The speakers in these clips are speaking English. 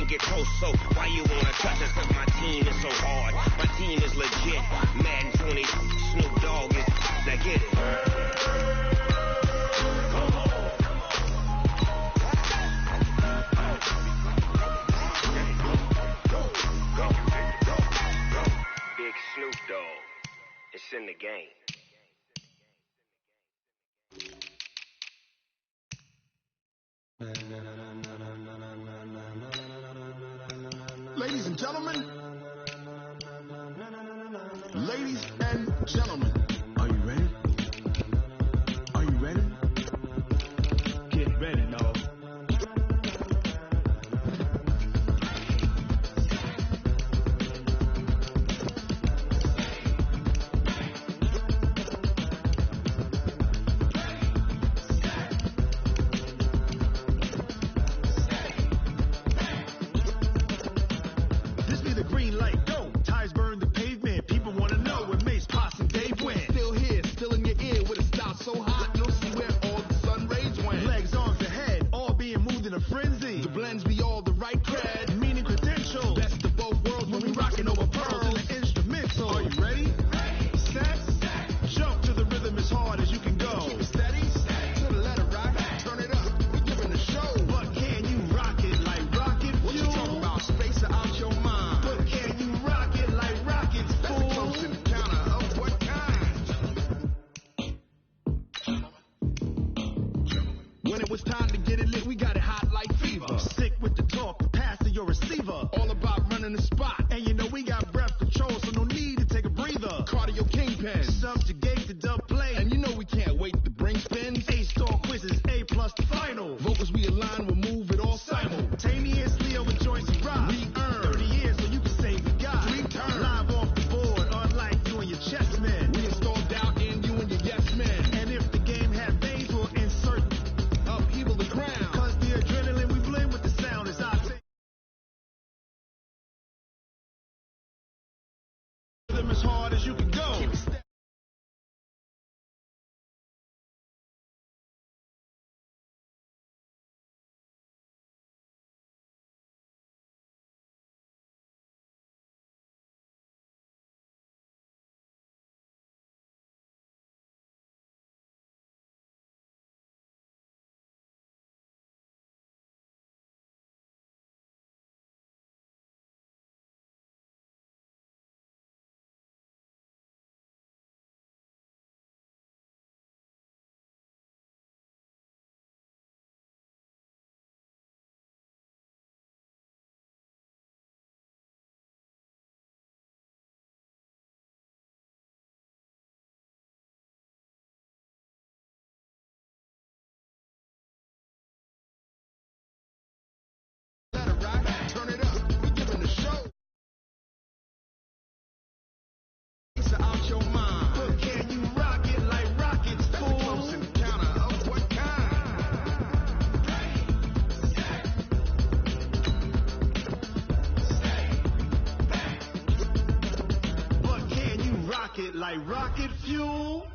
get close, so why you wanna touch us? Cause my team is so hard. My team is legit. Madden 20, Snoop Dogg is, now get it. Big Snoop Dogg, it's in the game. Ladies and gentlemen, are you ready? Are you ready? Get ready, dog. This be the green light, go. Tires burn the pavement. People want to know where Mace, Posse, and Dave went. Still here, still in your ear with a style so hot. You'll see where all the sun rays went. Legs, arms, and head, all being moved in a frenzy. The blends be all the right cred, meaning credentials. Best of both worlds when we rocking over pearls in the instrumental. Are you ready? Set, jump to the rhythm as hard as you can go. Keep it steady, to the letter rock. Turn it up, we giving the show. But can you rock it like rocket fuel? What you talking about? Space it out your mind. But can you rock it like rockets, fool? Close in the counter of what kind? When it was time to get it lit, we got it hot like fever. Sick with the talk, the pass to your receiver. All about running the spot. And you know we got breath control, so no need to take a breather. Cardio kingpin, subjugate the dub play. And you know we can't wait to bring spins. A-star quizzes, A+ the final. Vocals we align, we'll move it all simultaneously over joints and rock. We earn 30 years, so you can say we got 3 turns. Live off the board, unlike you and your chess men. We installed doubt in you and your yes men. And if the game had veins, we'll insert upheaval the ground. Cause the adrenaline we blend with the sound is our take. Rhythm as hard as you can go. Turn it up, we giving the show. It's out your mind. But can you rock it like rockets, fool? Close in the counter of what kind? But can you rock it like rocket fuel?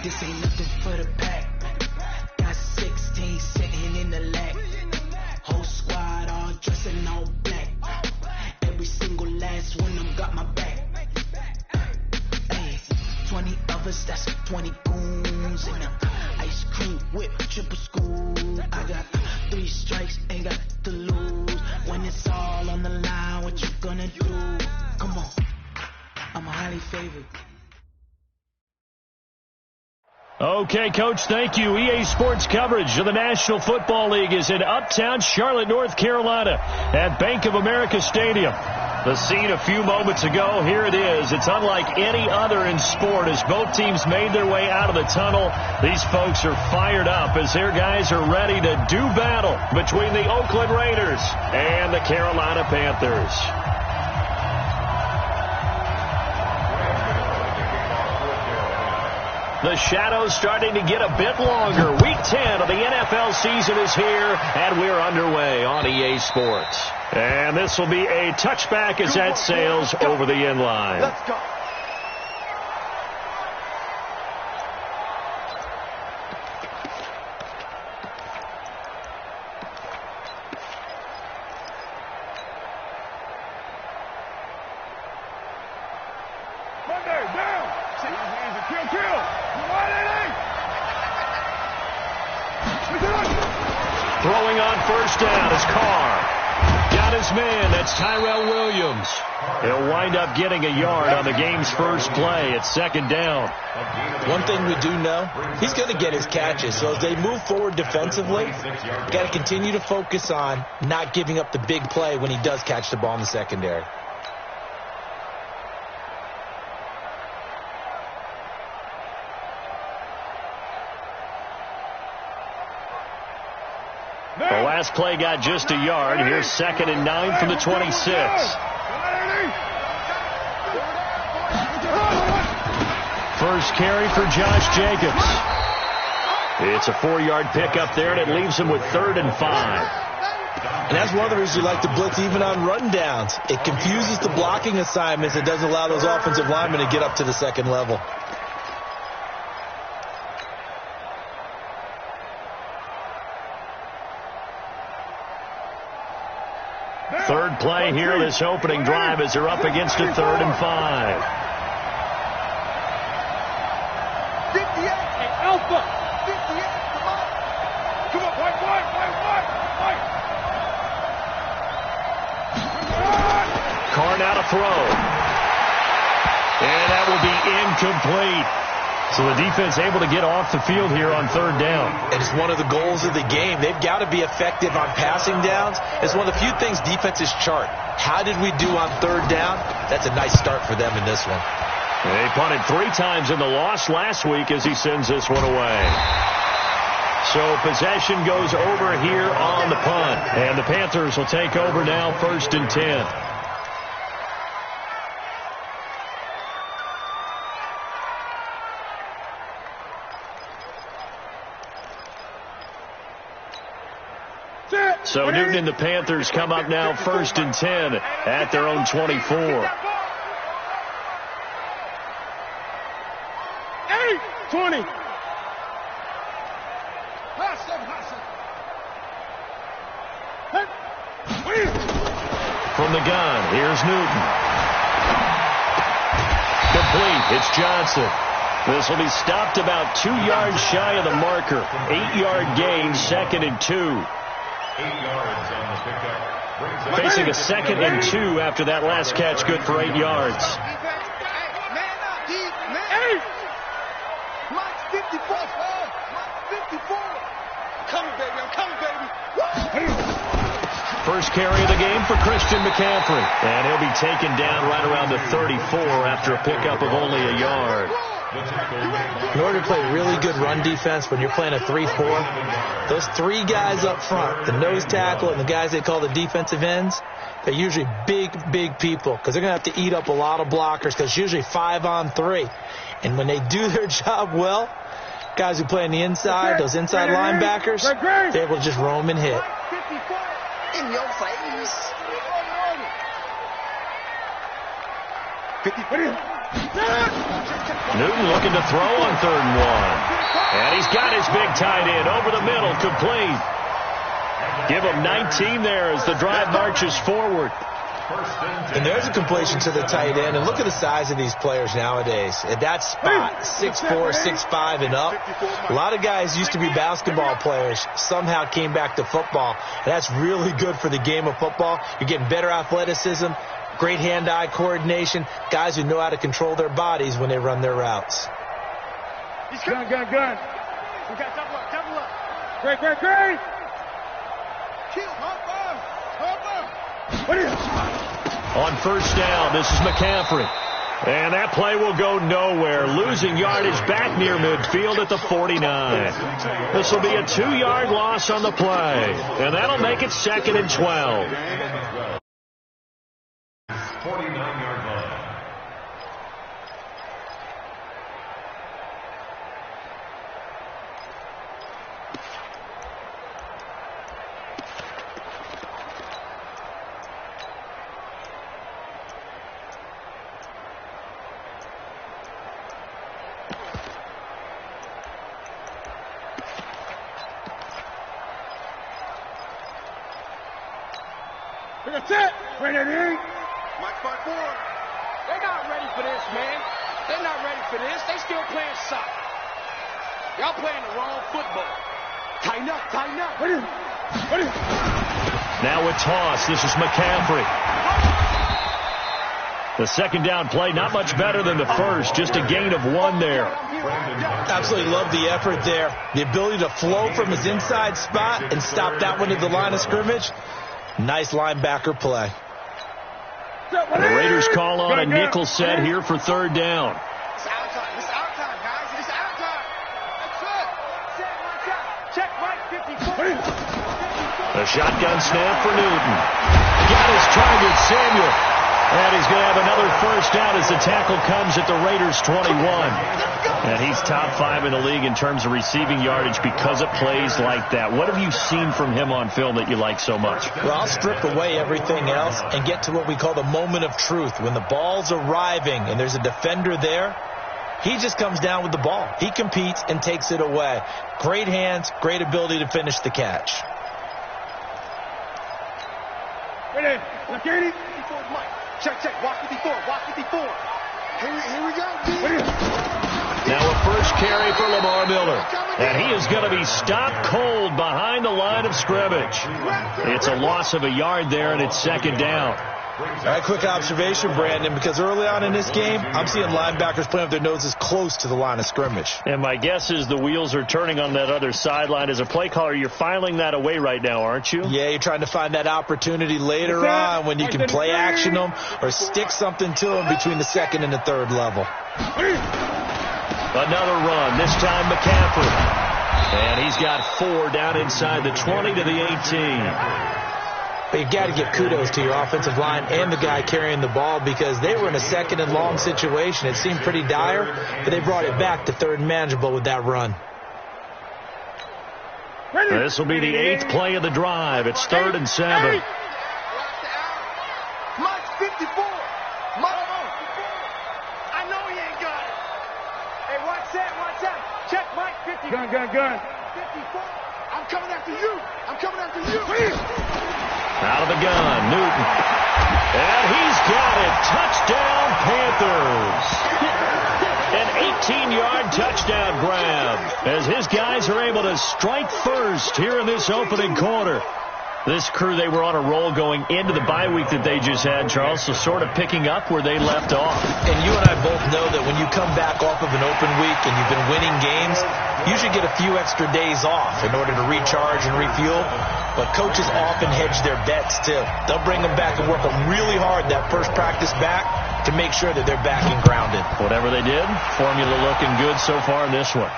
This ain't nothing for the pack. Got 16 sitting in the lag. Whole squad all dressed in all black. Every single last one of them got my back. Hey, 20 of us, that's 20 goons. And a ice cream whip, triple school. I got 3 strikes, ain't got to lose. When it's all on the line, what you gonna do? Come on, I'm highly favored. Okay, Coach, thank you. EA Sports coverage of the National Football League is in uptown Charlotte, North Carolina at Bank of America Stadium. The scene a few moments ago, here it is. It's unlike any other in sport as both teams made their way out of the tunnel. These folks are fired up as their guys are ready to do battle between the Oakland Raiders and the Carolina Panthers. The shadow's starting to get a bit longer. Week 10 of the NFL season is here, and we're underway on EA Sports. And this will be a touchback as that sails over the end line. Let's go. Monday, down. See your hands and kill. Throwing on first down is Carr. Got his man. That's Tyrell Williams. He'll wind up getting a yard on the game's first play. It's second down. One thing we do know, he's going to get his catches. So as they move forward defensively, got to continue to focus on not giving up the big play when he does catch the ball in the secondary. The last play got just a yard. Here's 2nd and 9 from the 26. First carry for Josh Jacobs. It's a 4-yard pickup there, and it leaves him with 3rd and 5. And that's one of the reasons you like to blitz even on rundowns. It confuses the blocking assignments. It doesn't allow those offensive linemen to get up to the second level. Third play here, this opening drive as they're up against a 3rd and 5. 58. Hey, Alpha. 58. Come on. Come on, white. Carr now to throw. And that will be incomplete. So the defense able to get off the field here on 3rd down. And it's one of the goals of the game. They've got to be effective on passing downs. It's one of the few things defenses chart. How did we do on 3rd down? That's a nice start for them in this one. They punted 3 times in the loss last week as he sends this one away. So possession goes over here on the punt. And the Panthers will take over now, 1st and 10. So Newton and the Panthers come up now 1st and 10 at their own 24. 20. From the gun, here's Newton. Complete. It's Johnson. This will be stopped about 2 yards shy of the marker. 8-yard gain, 2nd and 2. 8 yards on the pickup. Facing a 2nd and 2 after that last catch, good for 8 yards. First carry of the game for Christian McCaffrey. And he'll be taken down right around the 34 after a pickup of only a yard. In order to play really good run defense when you're playing a 3-4, those 3 guys up front, the nose tackle and the guys they call the defensive ends, they're usually big people because they're going to have to eat up a lot of blockers because it's usually 5-on-3. And when they do their job well, guys who play on the inside, those inside linebackers, they're able to just roam and hit. In your face. 50. Newton looking to throw on 3rd and 1. And he's got his big tight end over the middle, complete. Give him 19 there as the drive marches forward. And there's a completion to the tight end. And look at the size of these players nowadays. At that spot, 6'4", 6'5", and up. A lot of guys used to be basketball players, somehow came back to football. And that's really good for the game of football. You're getting better athleticism, great hand-eye coordination, guys who know how to control their bodies when they run their routes. Gun. We got double up. Great. Kill, hop on. A On first down, this is McCaffrey. And that play will go nowhere. Losing yardage back near midfield at the 49. This will be a 2-yard loss on the play. And that'll make it 2nd and 12. 49-yard line. That's it. Bring it in. Mike 5-4. They're not ready for this, man. They're not ready for this. They still playing soccer. Y'all playing the wrong football. Tighten up, tighten up. Ready. Ready. Now a toss. This is McCaffrey. The second down play, not much better than the first. Just a gain of 1 there. Absolutely love the effort there. The ability to flow from his inside spot and stop that one at the line of scrimmage. Nice linebacker play. The Raiders call on a nickel set here for 3rd down. It's our time. It's our time, guys. It's our time. That's it. Set my time. Check Mike 54. A shotgun snap for Newton. Got his target, Samuel. And he's going to have another first down as the tackle comes at the Raiders' 21. And he's top 5 in the league in terms of receiving yardage because of plays like that. What have you seen from him on film that you like so much? Well, I'll strip away everything else and get to what we call the moment of truth. When the ball's arriving and there's a defender there, he just comes down with the ball. He competes and takes it away. Great hands, great ability to finish the catch. Ready. Look at it. Mike. Check, check. Watch 54. Watch 54. Here we go. Now a first carry for Lamar Miller. And he is going to be stopped cold behind the line of scrimmage. It's a loss of a yard there, and it's 2nd down. All right, quick observation, Brandon, because early on in this game, I'm seeing linebackers playing with their noses close to the line of scrimmage. And my guess is the wheels are turning on that other sideline. As a play caller, you're filing that away right now, aren't you? Yeah, you're trying to find that opportunity later on when you can play action them or stick something to them between the 2nd and the 3rd level. Another run, this time McCaffrey. And he's got 4 down inside the 20 to the 18. But you've got to give kudos to your offensive line and the guy carrying the ball because they were in a 2nd and long situation. It seemed pretty dire, but they brought it back to 3rd and manageable with that run. This will be the 8th play of the drive. It's 3rd and 7. Mike 54. Mike. I know he ain't got it. Hey, watch that, watch that. Check Mike 54. Gun. 54. I'm coming after you. I'm coming after you. Out of the gun, Newton. And he's got it. Touchdown, Panthers. An 18-yard touchdown grab as his guys are able to strike first here in this opening quarter. This crew, they were on a roll going into the bye week that they just had, Charles, so sort of picking up where they left off. And you and I both know that when you come back off of an open week and you've been winning games, you should get a few extra days off in order to recharge and refuel. But coaches often hedge their bets, too. They'll bring them back and work them really hard that first practice back to make sure that they're back and grounded. Whatever they did, formula looking good so far in this one.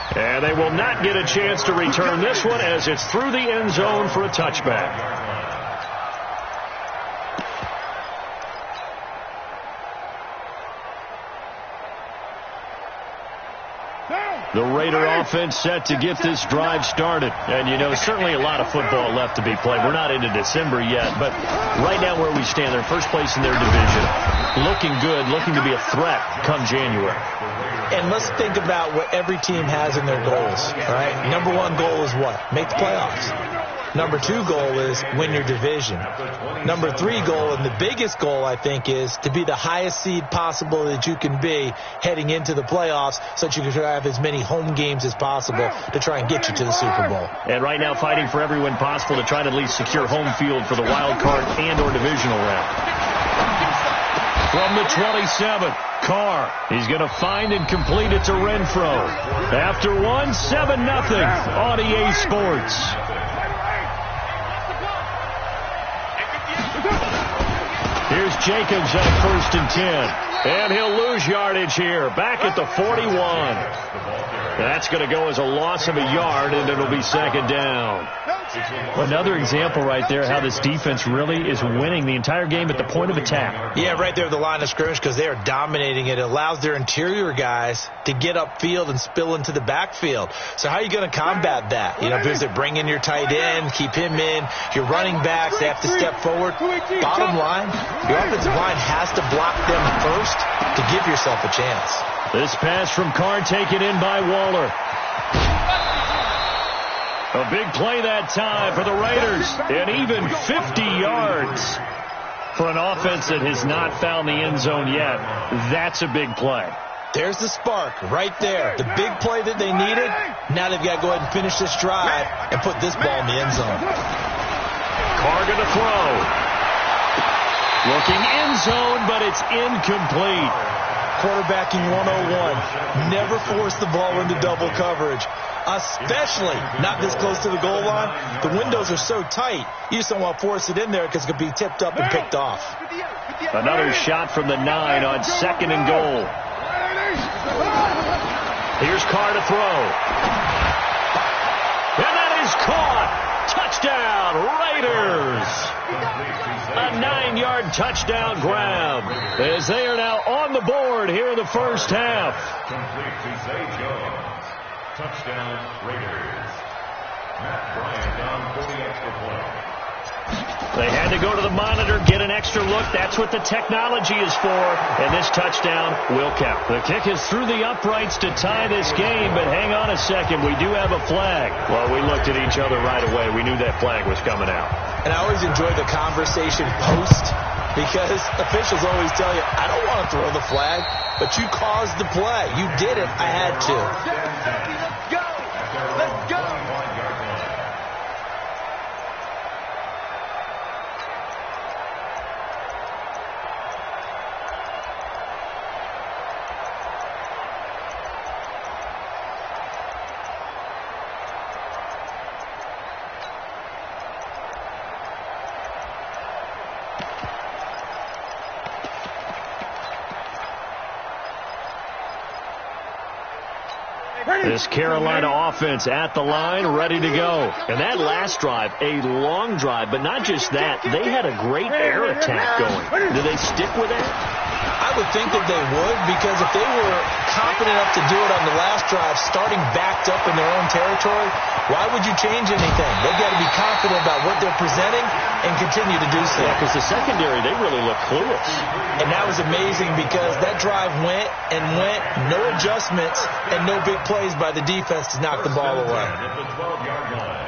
And they will not get a chance to return this one as it's through the end zone for a touchback. The Raider offense set to get this drive started. And, you know, certainly a lot of football left to be played. We're not into December yet, but right now where we stand, they're first place in their division. Looking good, looking to be a threat come January. And let's think about what every team has in their goals, right? Number 1 goal is what? Make the playoffs. Number 2 goal is win your division. Number 3 goal, and the biggest goal, I think, is to be the highest seed possible that you can be heading into the playoffs so that you can have as many home games as possible to try and get you to the Super Bowl. And right now fighting for every win possible to try to at least secure home field for the wild card and or divisional round. From the 27, Carr. He's going to find and complete it to Renfro. After 1, 7-0 on EA Sports. Jacobs on 1st and 10. And he'll lose yardage here. Back at the 41. That's going to go as a loss of a yard, and it'll be 2nd down. Another example right there how this defense really is winning the entire game at the point of attack. Yeah, right there at the line of scrimmage because they are dominating it. It allows their interior guys to get upfield and spill into the backfield. So how are you going to combat that? You know, if they bring in your tight end, keep him in, your running backs, they have to step forward. Bottom line, your offensive line has to block them first to give yourself a chance. This pass from Carr taken in by Waller. A big play that time for the Raiders. And even 50 yards for an offense that has not found the end zone yet. That's a big play. There's the spark right there. The big play that they needed. Now they've got to go ahead and finish this drive and put this ball in the end zone. Carr going to throw. Looking end zone, but it's incomplete. Quarterbacking 101. Never force the ball into double coverage, especially not this close to the goal line. The windows are so tight, you just don't want to force it in there because it could be tipped up and picked off. Another shot from the 9 on 2nd and goal. Here's Carr to throw. And that is caught. Touchdown, Raiders. A 9-yard touchdown grab as they are now on the board here in the first half. Complete to Zay Jones. Touchdown, Raiders. Matt Bryant on for the extra point. They had to go to the monitor, get an extra look. That's what the technology is for, and this touchdown will count. The kick is through the uprights to tie this game, but hang on a second. We do have a flag. Well, we looked at each other right away. We knew that flag was coming out. And I always enjoy the conversation post because officials always tell you, I don't want to throw the flag, but you caused the play. You did it. I had to. Let's go. Let's go. This Carolina offense at the line, ready to go. And that last drive, a long drive, but not just that. They had a great air attack going. Do they stick with that? I would think that they would, because if they were confident enough to do it on the last drive, starting backed up in their own territory, why would you change anything? They've got to be confident about what they're presenting and continue to do so. Yeah, because the secondary, they really look clueless. And that was amazing because that drive went and went, no adjustments and no big plays by the defense to knock the ball away. At the 12-yard line.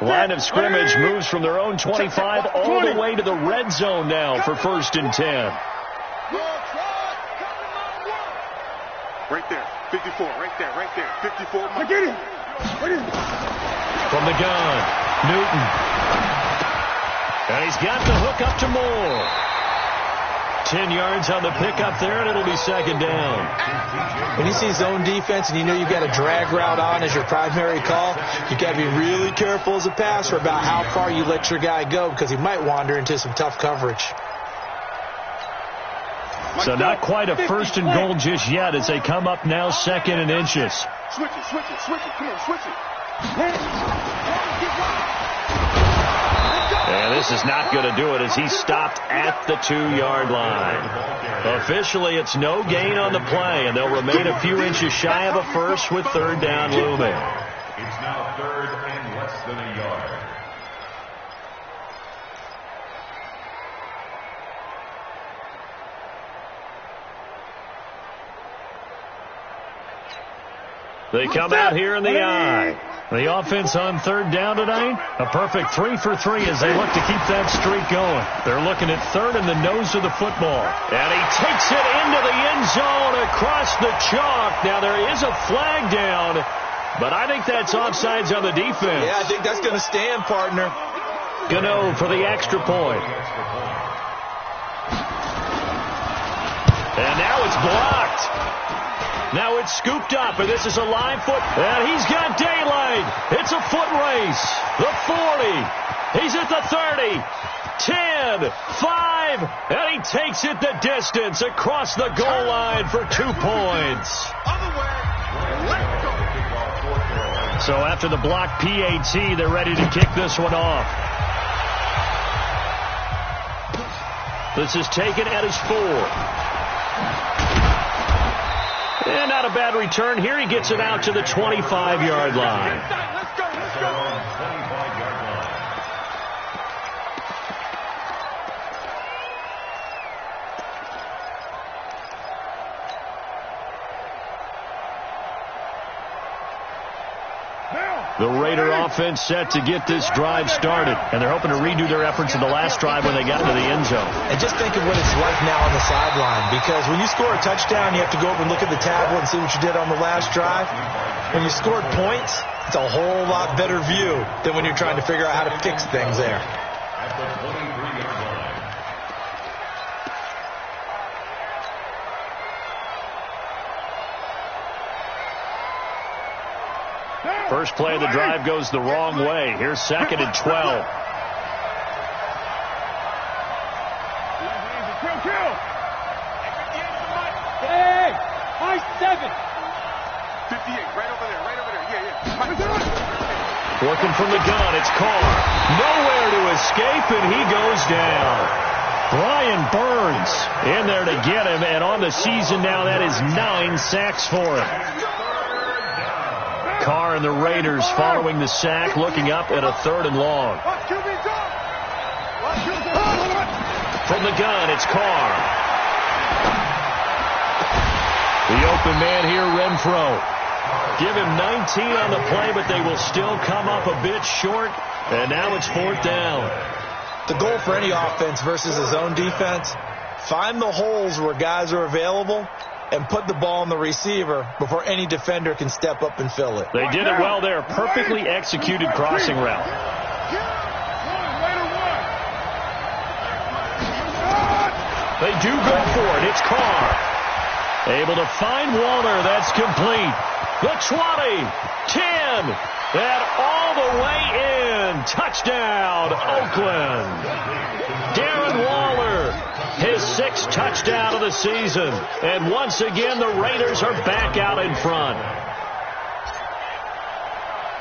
Line of scrimmage moves from their own 25 all the way to the red zone now for 1st and 10. Right there, 54, right there, 54. Get it. From the gun, Newton. And he's got the hook up to Moore. 10 yards on the pickup there, and it'll be 2nd down. When you see zone defense and you know you've got a drag route on as your primary call, you've got to be really careful as a passer about how far you let your guy go because he might wander into some tough coverage. So not quite a 1st and goal just yet as they come up now 2nd and inches. Switch it. Come on, switch it. And this is not going to do it as he stopped at the 2-yard line. Officially, it's no gain on the play, and they'll remain a few inches shy of a first with 3rd down looming. It's now 3rd and less than a yard. They come out here in the eye. The offense on 3rd down tonight, a perfect 3 for 3 as they look to keep that streak going. They're looking at 3rd and the nose of the football. And he takes it into the end zone across the chalk. Now there is a flag down, but I think that's offsides on the defense. Yeah, I think that's going to stand, partner. Gano for the extra point. And now it's blocked. Now it's scooped up, and this is a live foot. And he's got daylight. It's a foot race. The 40. He's at the 30. 10, 5, and he takes it the distance across the goal line for 2 points. So after the block PAT, they're ready to kick this one off. This is taken at his 4. And not a bad return. Here he gets it out to the 25-yard line. Let's go, let's go. The Raider offense set to get this drive started, and they're hoping to redo their efforts in the last drive when they got into the end zone. And just think of what it's like now on the sideline, because when you score a touchdown, you have to go over and look at the tablet and see what you did on the last drive. When you scored points, it's a whole lot better view than when you're trying to figure out how to fix things there. At the 23-yard line. First play of the drive goes the wrong way. Here's 2nd and 12. Hey, high 7. 58, right over there, yeah. Working from the gun, it's Carr. Nowhere to escape, and he goes down. Brian Burns in there to get him, and on the season now, that is 9 sacks for him. Carr and the Raiders following the sack, looking up at a 3rd and long. From the gun, it's Carr. The open man here, Renfro. Give him 19 on the play, but they will still come up a bit short, and now it's 4th down. The goal for any offense versus his own defense, find the holes where guys are available and put the ball on the receiver before any defender can step up and fill it. They did it well there. Perfectly executed crossing route. They do go for it. It's Carr. Able to find Waller. That's complete. The 20, 10, and all the way in. Touchdown, Oakland. Darren Waller, his 6th touchdown of the season. And once again, the Raiders are back out in front.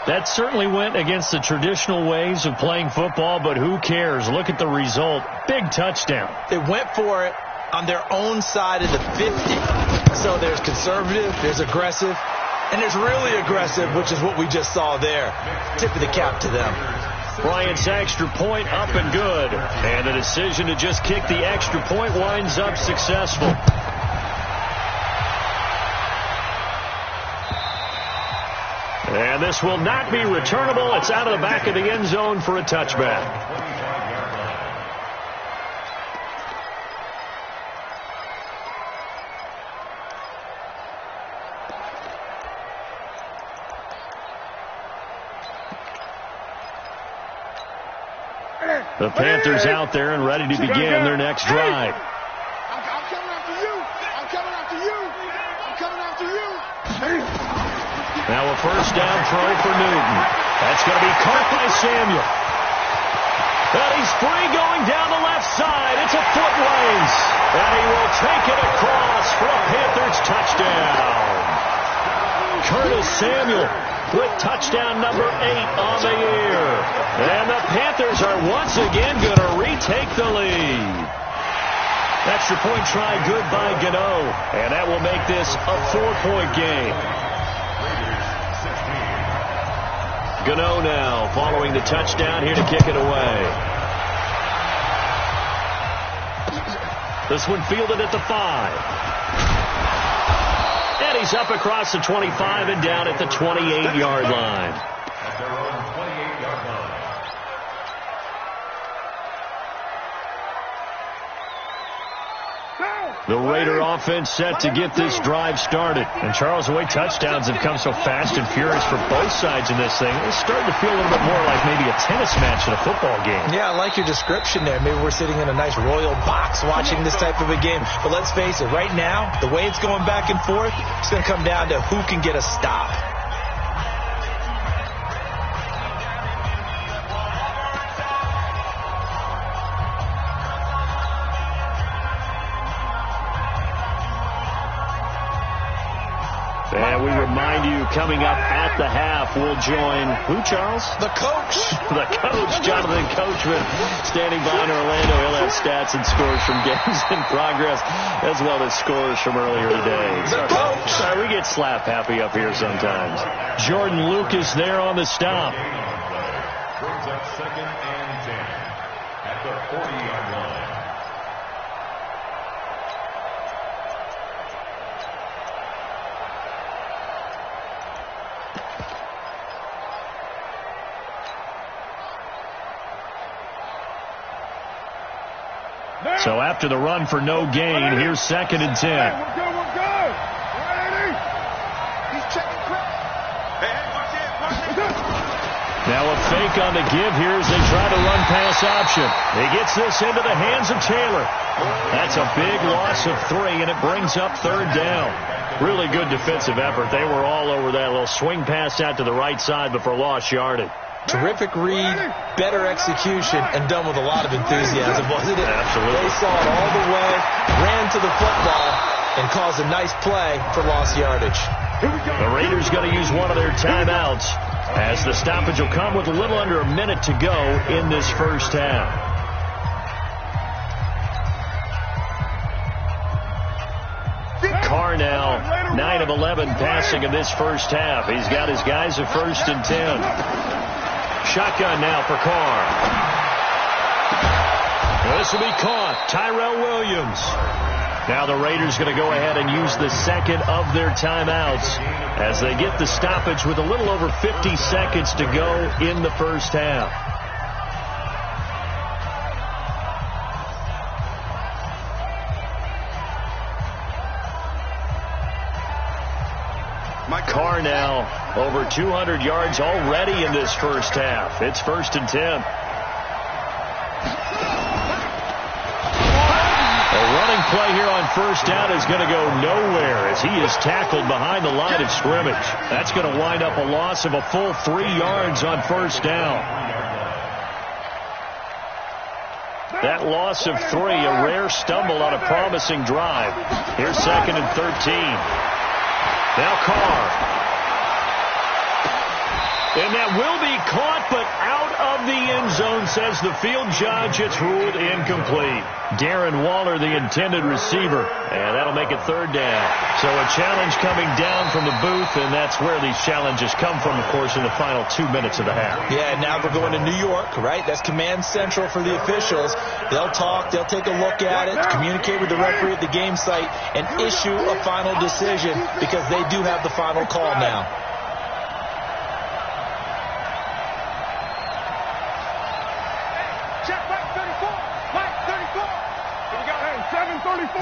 That certainly went against the traditional ways of playing football, but who cares? Look at the result. Big touchdown. They went for it on their own side of the 50. So there's conservative, there's aggressive, and there's really aggressive, which is what we just saw there. Tip of the cap to them. Bryant's extra point up and good. And the decision to just kick the extra point winds up successful. And this will not be returnable. It's out of the back of the end zone for a touchback. The Panthers out there and ready to begin their next drive. I'm coming after you. I'm coming after you. I'm coming after you. Now a first down throw for Newton. That's going to be caught by Samuel. And he's free going down the left side. It's a foot race. And he will take it across for a Panthers touchdown. Curtis Samuel with touchdown number 8 on the year. And the Panthers are once again going to retake the lead. Extra point try good by Gano. And that will make this a 4-point game. Gano now following the touchdown here to kick it away. This one fielded at the 5. And he's up across the 25 and down at the 28-yard line. At their own 28-yard line. The Raider offense set to get this drive started. And Charles, the way touchdowns have come so fast and furious for both sides in this thing, it's starting to feel a little bit more like maybe a tennis match in a football game. Yeah, I like your description there. Maybe we're sitting in a nice royal box watching this type of a game. But let's face it, right now, the way it's going back and forth, it's going to come down to who can get a stop. And we remind you, coming up at the half, we'll join who, Charles? The coach. The coach, Jonathan Coachman, standing by in Orlando. He'll have stats and scores from games in progress, as well as scores from earlier today. The coach. Sorry, we get slap happy up here sometimes. Jordan Lucas there on the stop. Brings up 2nd and 10 at the 40-yard line. So after the run for no gain, here's 2nd and 10. We're good. Ready? He's checking quick. Hey, watch it. Now a fake on the give here as they try to run pass option. He gets this into the hands of Taylor. That's a big loss of 3, and it brings up 3rd down. Really good defensive effort. They were all over that little swing pass out to the right side, but for lost yardage. Terrific read, better execution, and done with a lot of enthusiasm, wasn't it? Absolutely. They saw it all the way, ran to the football, and caused a nice play for lost yardage. The Raiders going to use one of their timeouts, as the stoppage will come with a little under a minute to go in this first half. Carr now 9 of 11 passing in this first half. He's got his guys at 1st and 10. Shotgun now for Carr. This will be caught. Tyrell Williams. Now the Raiders going to go ahead and use the second of their timeouts as they get the stoppage with a little over 50 seconds to go in the first half. Carr now over 200 yards already in this first half. It's 1st and 10. A running play here on 1st down is going to go nowhere as he is tackled behind the line of scrimmage. That's going to wind up a loss of a full 3 yards on 1st down. That loss of 3, a rare stumble on a promising drive. Here's 2nd and 13. Now Carr. And that will be caught, but out of the end zone, says the field judge. It's ruled incomplete. Darren Waller, the intended receiver. And that'll make it 3rd down. So a challenge coming down from the booth, and that's where these challenges come from, of course, in the final 2 minutes of the half. Yeah, now they're going to New York, right? That's command central for the officials. They'll talk, they'll take a look at it, communicate with the referee at the game site, and issue a final decision because they do have the final call now. Check right 34. Right 34. Here we go. Hey, 7:34.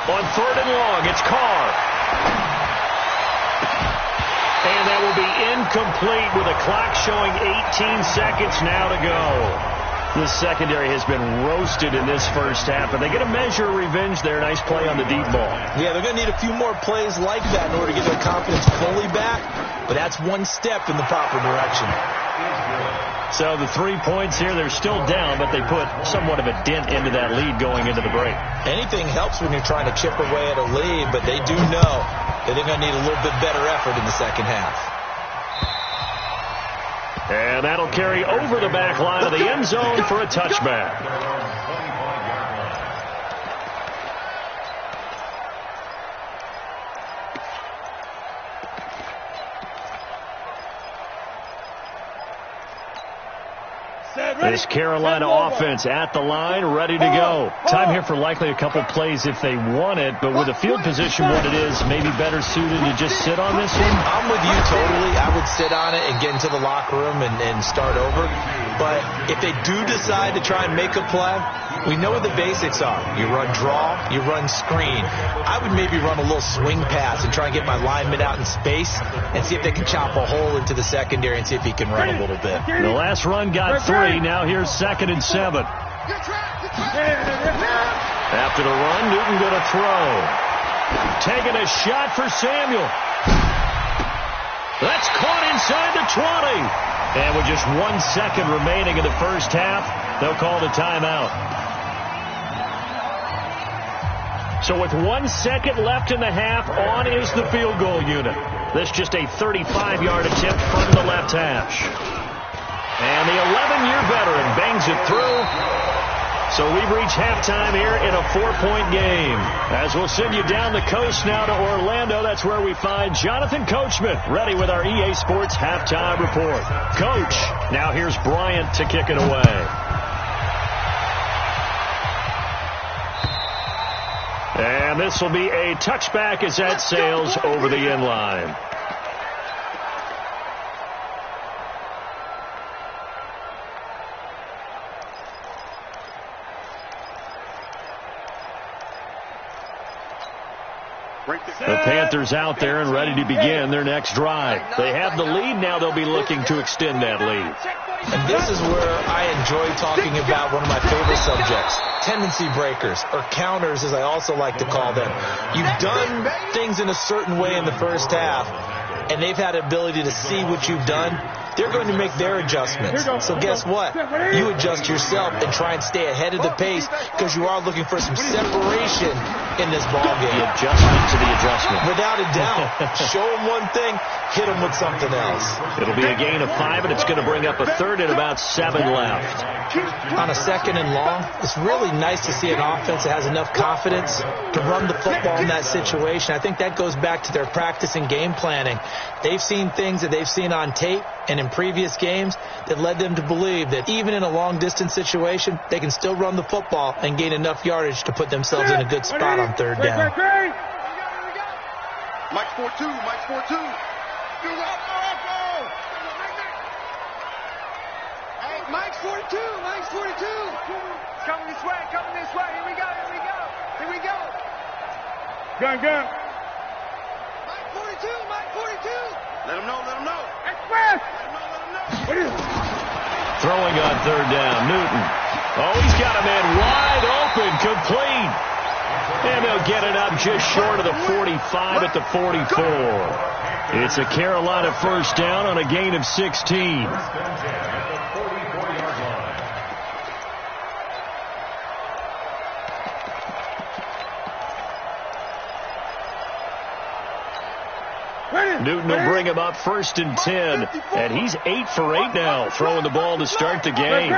On 3rd and long, it's Carr. And that will be incomplete with a clock showing 18 seconds now to go. The secondary has been roasted in this first half, and they get a measure of revenge there. Nice play on the deep ball. Yeah, they're going to need a few more plays like that in order to get their confidence fully back, but that's one step in the proper direction. So the 3 points here, they're still down, but they put somewhat of a dent into that lead going into the break. Anything helps when you're trying to chip away at a lead, but they do know that they're going to need a little bit better effort in the second half. And that'll carry over the back line of the end zone for a touchback. This Carolina offense at the line, ready to go. Time here for likely a couple plays if they want it, but with the field position what it is, maybe better suited to just sit on this one? I'm with you totally. I would sit on it and get into the locker room and start over. But if they do decide to try and make a play, We know what the basics are. You run draw, you run screen. I would maybe run a little swing pass and try and get my lineman out in space and see if they can chop a hole into the secondary and see if he can run a little bit. The last run got 3. Now here's 2nd and 7. After the run, Newton going to throw. Taking a shot for Samuel. That's caught inside the 20. And with just 1 second remaining in the first half, they'll call the timeout. So with 1 second left in the half, on is the field goal unit. This just a 35-yard attempt from the left hash. And the 11-year veteran bangs it through. So we've reached halftime here in a 4-point game. As we'll send you down the coast now to Orlando, that's where we find Jonathan Coachman, ready with our EA Sports Halftime Report. Coach, now here's Bryant to kick it away. And this will be a touchback as that sails over the end line. The Panthers out there and ready to begin their next drive. They have the lead. Now they'll be looking to extend that lead. And this is where I enjoy talking about one of my favorite subjects, tendency breakers, or counters as I also like to call them. You've done things in a certain way in the first half, and they've had the ability to see what you've done. They're going to make their adjustments. So guess what? You adjust yourself and try and stay ahead of the pace because you are looking for some separation in this ball game. The adjustment to the adjustment. Without a doubt. Show them one thing, hit them with something else. It'll be a gain of 5, and it's going to bring up a third and about 7 left. On a 2nd and long, it's really nice to see an offense that has enough confidence to run the football in that situation. I think that goes back to their practice and game planning. They've seen things that they've seen on tape and in previous games that led them to believe that even in a long-distance situation, they can still run the football and gain enough yardage to put themselves in a good spot on 3rd down. Mike 4-2, Mike 4-2. Hey, Mike's 42, Mike's 42. Coming this way, coming this way. Here we go, here we go, here we go. Gun. Mike 42, Mike 42. Let him know, let him know. Express. Let him know. Throwing on 3rd down, Newton. Oh, he's got a man wide open, complete. And they'll get it up just short of the 45 at the 44. It's a Carolina first down on a gain of 16. Newton will bring him up 1st and 10, and he's 8 for 8 now, throwing the ball to start the game.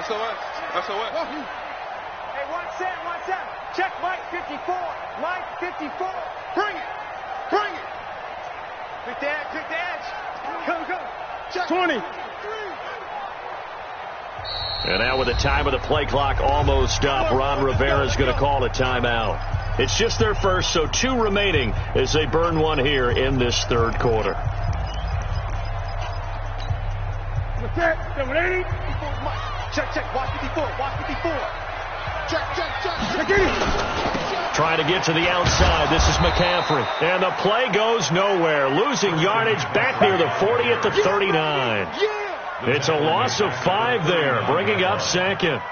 SOS. Hey, 1 set. Check Mike 54. Mike 54. Bring it. Quick the edge. Go. Check. 20. And now with the time of the play clock almost up, Ron Rivera is going to call a timeout. It's just their first, so 2 remaining as they burn 1 here in this 3rd quarter. Check. Watch 54. Check. Trying to get to the outside. This is McCaffrey. And the play goes nowhere. Losing yardage back near the 40 at the 39. It's a loss of 5 there, bringing up 2nd.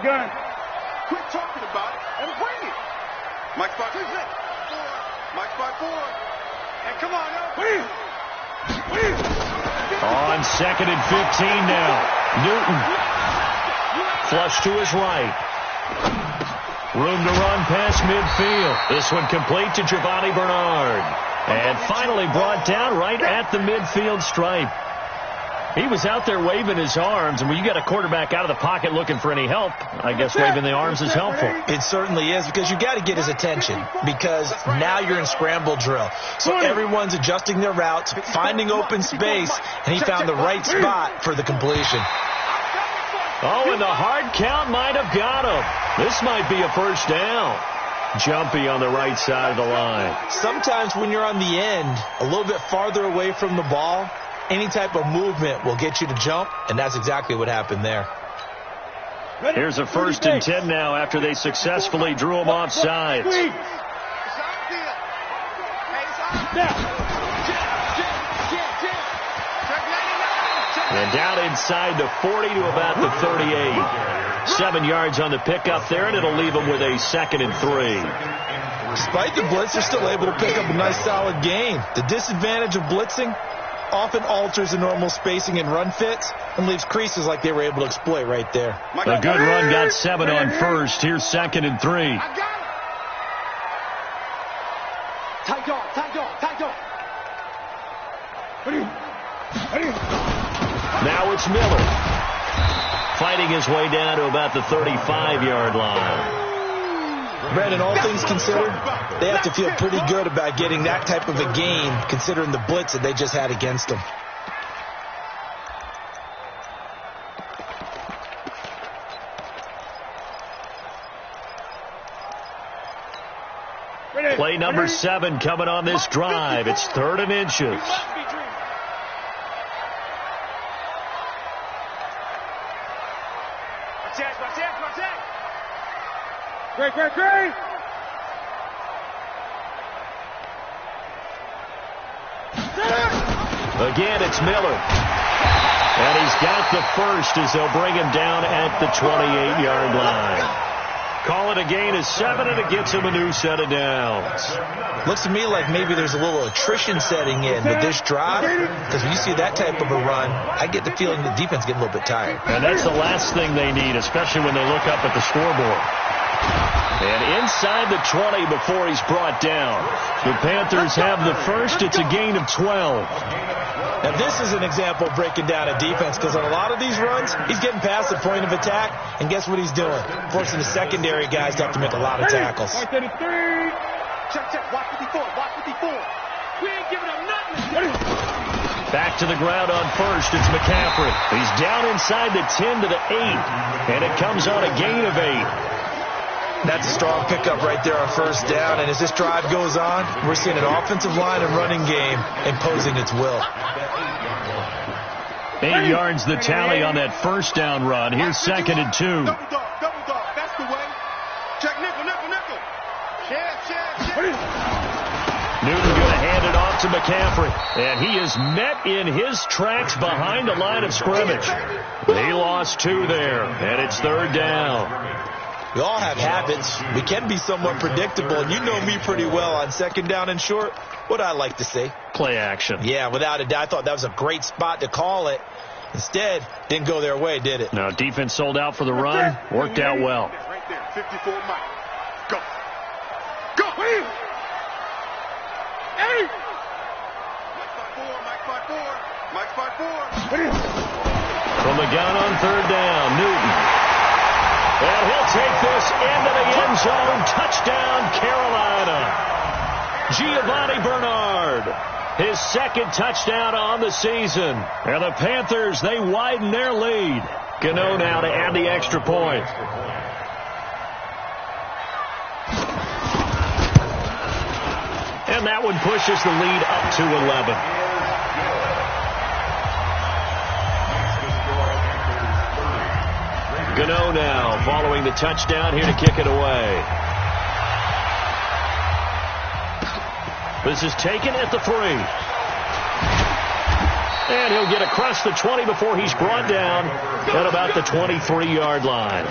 Gun. Quit talking about it and bring it. Mike 5-4. And come on, On 2nd and 15 now. Newton. Flush to his right. Room to run past midfield. This one complete to Giovanni Bernard. And finally brought down right at the midfield stripe. He was out there waving his arms, and when you got a quarterback out of the pocket looking for any help, I guess waving the arms is helpful. It certainly is, because you got to get his attention, because now you're in scramble drill. So everyone's adjusting their routes, finding open space, and he found the right spot for the completion. Oh, and the hard count might have got him. This might be a first down. Jumpy on the right side of the line. Sometimes when you're on the end, a little bit farther away from the ball, any type of movement will get you to jump, and that's exactly what happened there. Here's a 1st and 10 now after they successfully drew him off sides. And down inside the 40 to about the 38. 7 yards on the pickup there, and it'll leave them with a 2nd and 3. Despite the blitz, they're still able to pick up a nice solid gain. The disadvantage of blitzing often alters the normal spacing and run fits and leaves creases like they were able to exploit right there. A good run got 7 on first. Here's 2nd and 3. Tight dog, tight dog, tight dog. Now it's Miller. Fighting his way down to about the 35-yard line. Brandon, all things considered, they have to feel pretty good about getting that type of a gain, considering the blitz that they just had against them. Play number 7 coming on this drive. It's 3rd and inches. Great. Again, it's Miller. And he's got the first as they'll bring him down at the 28-yard line. Call it a gain of 7, and it gets him a new set of downs. Looks to me like maybe there's a little attrition setting in with this drive, because when you see that type of a run, I get the feeling the defense getting a little bit tired. And that's the last thing they need, especially when they look up at the scoreboard. And inside the 20 before he's brought down. The Panthers have the first. It's a gain of 12. Now, this is an example of breaking down a defense, because on a lot of these runs, he's getting past the point of attack, and guess what he's doing? Forcing the secondary guys to have to make a lot of tackles. Check, watch 54, watch 54. We ain't giving up nothing. Back to the ground on first. It's McCaffrey. He's down inside the 10 to the 8, and it comes on a gain of 8. That's a strong pickup right there on first down, and as this drive goes on, we're seeing an offensive line and running game imposing its will. 8 yards the tally on that first down run. Here's 2nd and 2. Double dog, that's the way. Check nickel. Newton going to hand it off to McCaffrey, and he is met in his tracks behind the line of scrimmage. He lost 2 there, and it's 3rd down. We all have habits. We can be somewhat predictable, and you know me pretty well on 2nd down and short. What I like to say? Play action. Yeah, without a doubt. I thought that was a great spot to call it. Instead, didn't go their way, did it? No, defense sold out for the run. Worked out well. Right there, 54 Mike. Go. Hey! Mike 5-4. From the gun on 3rd down, Newton. And he'll take this into the end zone. Touchdown, Carolina. Giovanni Bernard, his 2nd touchdown on the season. And the Panthers, they widen their lead. Gano now to add the extra point. And that one pushes the lead up to 11. Gano now following the touchdown here to kick it away. This is taken at the 3. And he'll get across the 20 before he's brought down at about the 23-yard line.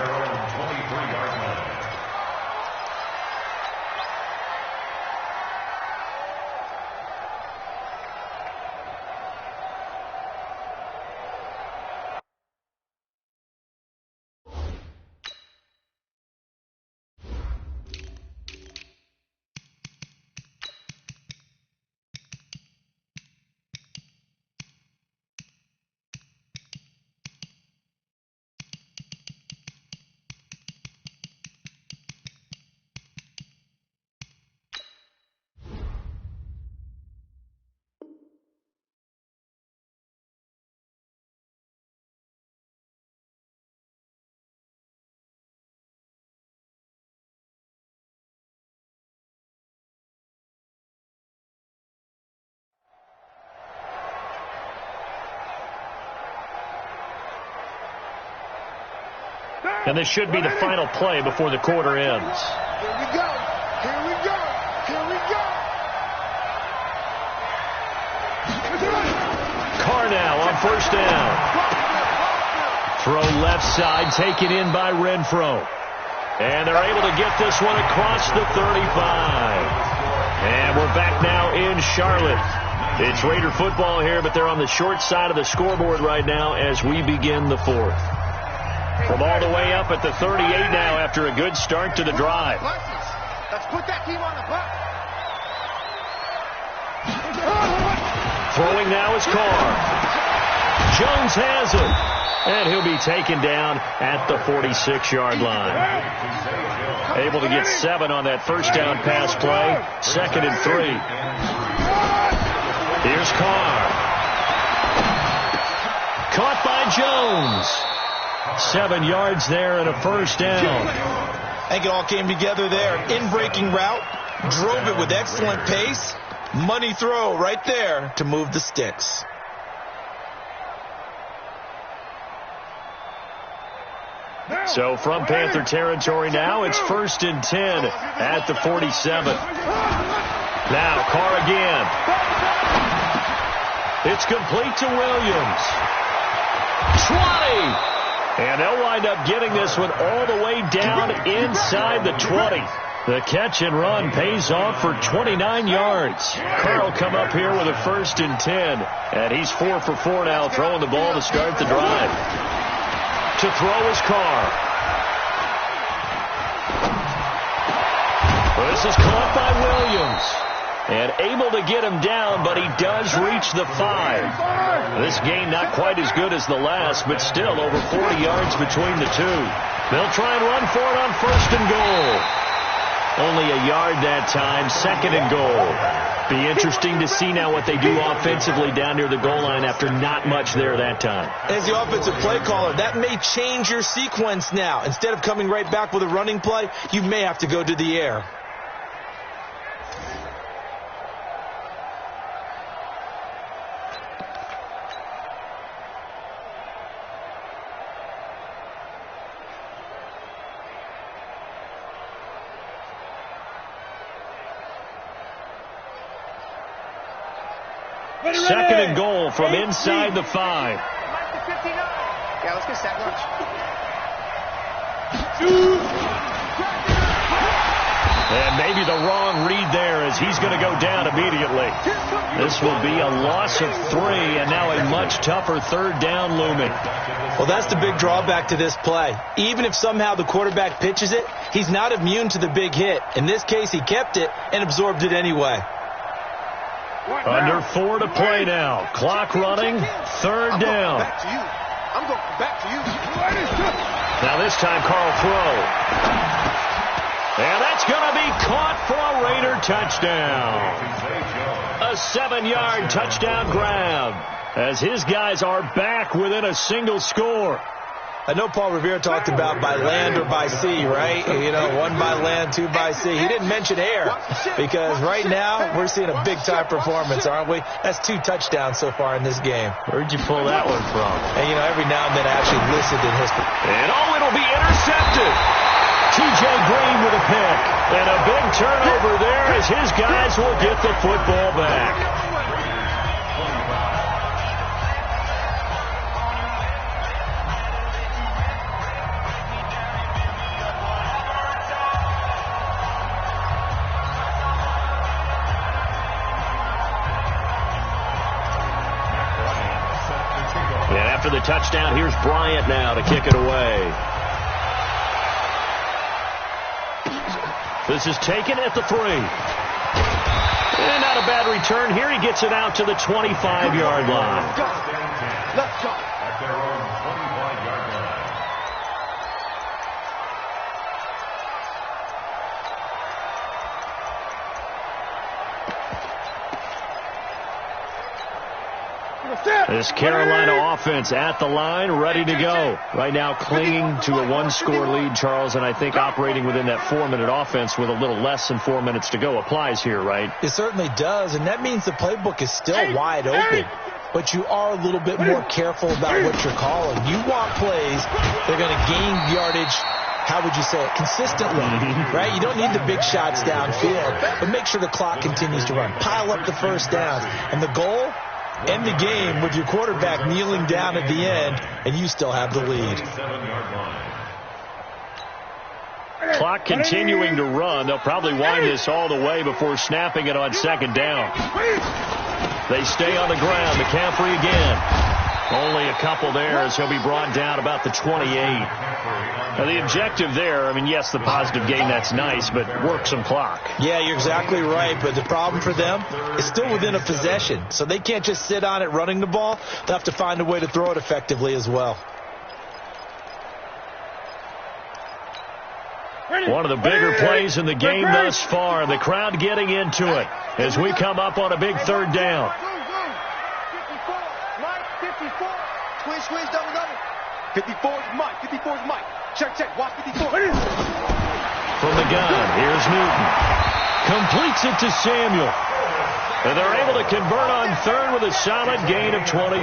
And this should be the final play before the quarter ends. Here we go. Here we go. Here we go. Carr now on first down. Throw left side, taken in by Renfro. And they're able to get this one across the 35. And we're back now in Charlotte. It's Raider football here, but they're on the short side of the scoreboard right now as we begin the fourth. From all the way up at the 38 now after a good start to the drive. Let's put that team on the bus. Throwing now is Carr. Jones has him. And he'll be taken down at the 46-yard line. Able to get 7 on that first down pass play. 2nd and 3. Here's Carr. Caught by Jones. 7 yards there and a first down. I think it all came together there. In-breaking route. Drove it with excellent pace. Money throw right there to move the sticks. So from Panther territory now, it's 1st and 10 at the 47. Now Carr again. It's complete to Williams. 20. And they'll wind up getting this one all the way down inside the 20. The catch and run pays off for 29 yards. Carr will come up here with a 1st and 10. And he's 4 for 4 now, throwing the ball to start the drive. To throw is Carr. This is caught by Williams. And able to get him down, but he does reach the 5. This game not quite as good as the last, but still over 40 yards between the two. They'll try and run for it on 1st and goal. Only a yard that time, 2nd and goal. Be interesting to see now what they do offensively down near the goal line after not much there that time. As the offensive play caller, that may change your sequence now. Instead of coming right back with a running play, you may have to go to the air. Second and goal from inside the 5. Yeah, let's get sack lunch. And maybe the wrong read there as he's going to go down immediately. This will be a loss of 3 and now a much tougher 3rd down looming. Well, that's the big drawback to this play. Even if somehow the quarterback pitches it, he's not immune to the big hit. In this case, he kept it and absorbed it anyway. Under 4 to play now. Clock running. 3rd down. I'm going back to you. Now this time Carl throw. And that's going to be caught for a Raider touchdown. A 7-yard touchdown grab as his guys are back within a single score. I know Paul Revere talked about by land or by sea, right? You know, 1 by land, 2 by sea. He didn't mention air because right now we're seeing a big-time performance, aren't we? That's 2 touchdowns so far in this game. Where'd you pull that one from? And, you know, every now and then I actually listened in history. And, it'll be intercepted. T.J. Green with a pick. And a big turnover there as his guys will get the football back. After the touchdown, here's Bryant now to kick it away. This is taken at the 3. And not a bad return here. He gets it out to the 25-yard line. Let's go. At their own 25-yard line. This Carolina offense at the line, ready to go. Right now clinging to a 1-score lead, Charles, and I think operating within that 4-minute offense with a little less than 4 minutes to go applies here, right? It certainly does, and that means the playbook is still wide open. but you are a little bit more careful about what you're calling. You want plays that are going to gain yardage, how would you say it, consistently, right? You don't need the big shots downfield, but make sure the clock continues to run. Pile up the first downs. And the goal, end the game with your quarterback kneeling down at the end, and you still have the lead. Clock continuing to run. They'll probably wind this all the way before snapping it on second down. They stay on the ground. McCaffrey again. Only a couple there as he'll be brought down about the 28. Now, the objective there, I mean, yes, the positive gain, that's nice, but work some clock. Yeah, you're exactly right, but the problem for them is still within a possession, so they can't just sit on it running the ball. They'll have to find a way to throw it effectively as well. One of the bigger plays in the game thus far. The crowd getting into it as we come up on a big third down. Squeeze, double. 54's Mike. 54's Mike. Check. Watch 54. From the gun, here's Newton. Completes it to Samuel. And they're able to convert on third with a solid gain of 23.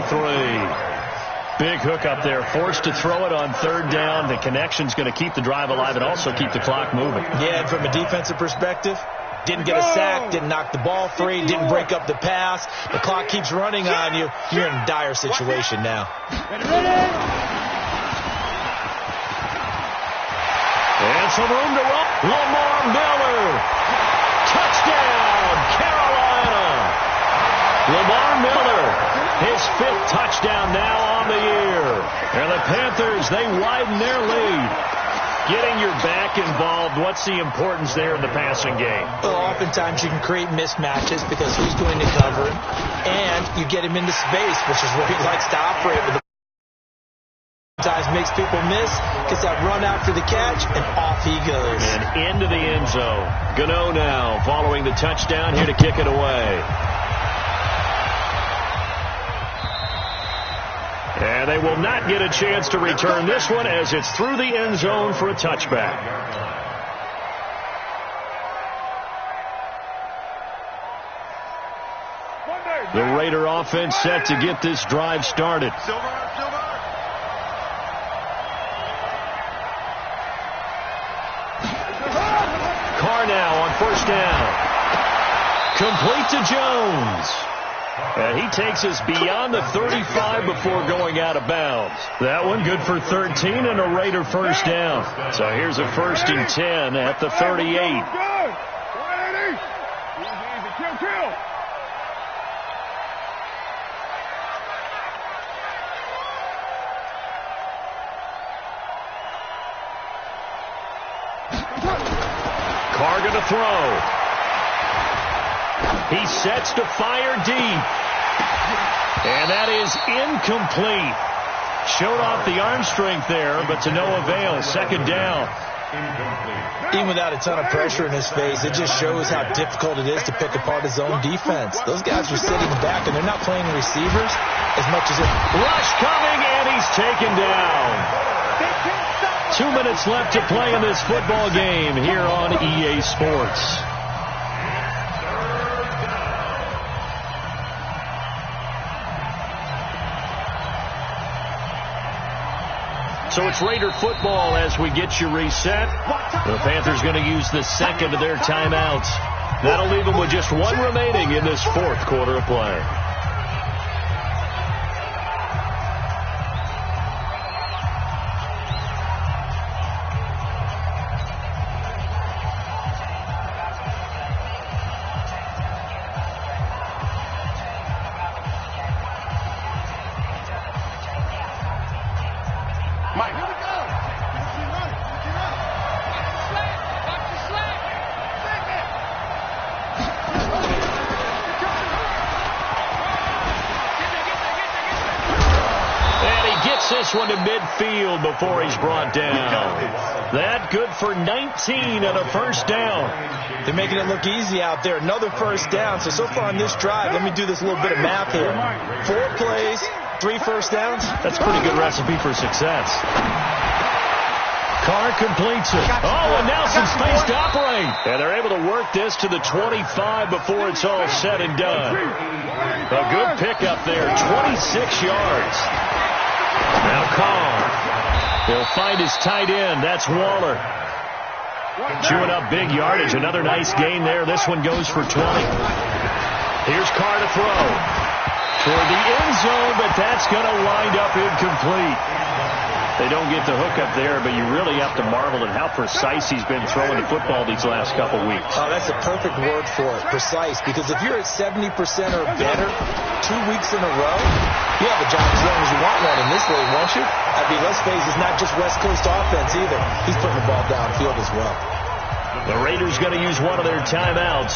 Big hook up there. Forced to throw it on third down. The connection's going to keep the drive alive and also keep the clock moving. Yeah, and from a defensive perspective, didn't get a sack, didn't knock the ball free, didn't break up the pass. The clock keeps running on you. You're in a dire situation now. And some room to run. Lamar Miller. Touchdown, Carolina. Lamar Miller, his 5th touchdown now on the year. And the Panthers, they widen their lead. Getting your back involved, what's the importance there in the passing game? Well, oftentimes you can create mismatches because who's going to cover him, and you get him into space, which is where he likes to operate with the sometimes makes people miss, gets that run after the catch, and off he goes. And into the end zone. Gano now following the touchdown here to kick it away. And they will not get a chance to return this one as it's through the end zone for a touchback. The Raider offense set to get this drive started. Carr now on first down. Complete to Jones. And he takes us beyond the 35 before going out of bounds. That one good for 13 and a Raider first down. So here's a 1st and 10 at the 38. Carr going to throw. He sets to fire deep. And that is incomplete. Showed off the arm strength there, but to no avail. Second down. Even without a ton of pressure in his face, it just shows how difficult it is to pick apart his own defense. Those guys are sitting back, and they're not playing receivers as much as it. Rush coming, and he's taken down. 2 minutes left to play in this football game here on EA Sports. So it's Raider football as we get you reset. The Panthers going to use the second of their timeouts. That'll leave them with just one remaining in this 4th quarter of play. This one to midfield before he's brought down. That good for 19 and a first down. They're making it look easy out there. Another first down. So far on this drive, let me do this little bit of math here. 4 plays, 3 first downs. That's a pretty good recipe for success. Carr completes it. Oh, and now some space to operate. And they're able to work this to the 25 before it's all said and done. A good pickup there, 26 yards. Now Carr. He'll find his tight end. That's Waller. Chewing up big yardage. Another nice gain there. This one goes for 20. Here's Carr to throw. Toward the end zone, but that's going to wind up incomplete. They don't get the hook up there, but you really have to marvel at how precise he's been throwing the football these last couple weeks. Oh, that's a perfect word for it, precise, because if you're at 70% or better 2 weeks in a row, you have a job as long as you want one in this league, won't you? I mean, let's face it, it's not just West Coast offense either. He's putting the ball downfield as well. The Raiders going to use one of their timeouts,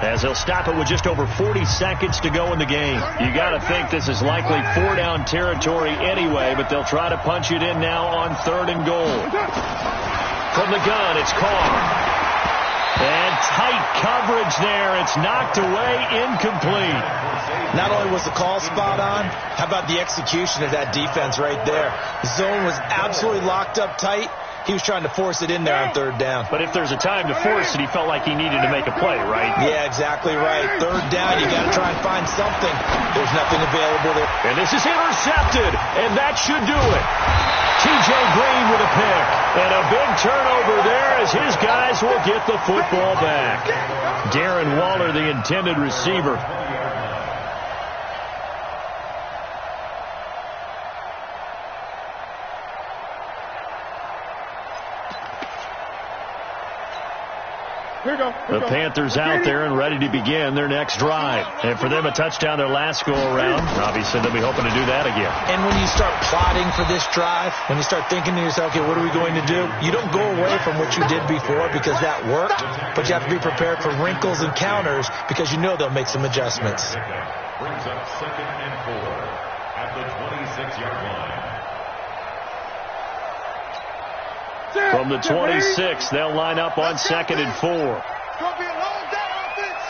as they'll stop it with just over 40 seconds to go in the game. You got to think this is likely 4-down territory anyway, but they'll try to punch it in now on 3rd and goal. From the gun, it's Carr. And tight coverage there. It's knocked away, incomplete. Not only was the call spot on, how about the execution of that defense right there? The zone was absolutely locked up tight. He was trying to force it in there on 3rd down. But if there's a time to force it, he felt like he needed to make a play, right? Yeah, exactly right. 3rd down, you got to try and find something. There's nothing available there. And this is intercepted, and that should do it. T.J. Green with a pick. And a big turnover there as his guys will get the football back. Darren Waller, the intended receiver. The Panthers out there and ready to begin their next drive. And for them, a touchdown their last go-around. Obviously, they'll be hoping to do that again. And when you start plotting for this drive, when you start thinking to yourself, okay, what are we going to do? You don't go away from what you did before because that worked, but you have to be prepared for wrinkles and counters because you know they'll make some adjustments. Brings up 2nd and 4 at the 26-yard line. From the 26, they'll line up on 2nd and 4. It's going to be a long day, offense.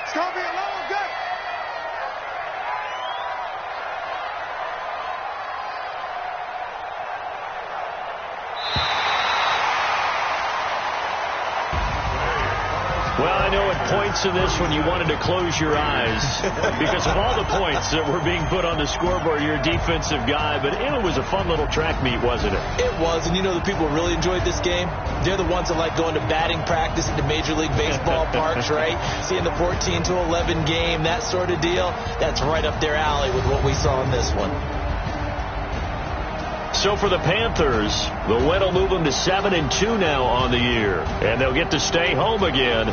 It's going to be a long day. Well, I know at points in this one you wanted to close your eyes because of all the points that were being put on the scoreboard. You're a defensive guy, but it was a fun little track meet, wasn't it? It was, and you know the people who really enjoyed this game? They're the ones that like going to batting practice at the Major League Baseball parks, right? Seeing the 14-11 game, that sort of deal. That's right up their alley with what we saw in this one. So for the Panthers, the win will move them to 7-2 now on the year. And they'll get to stay home again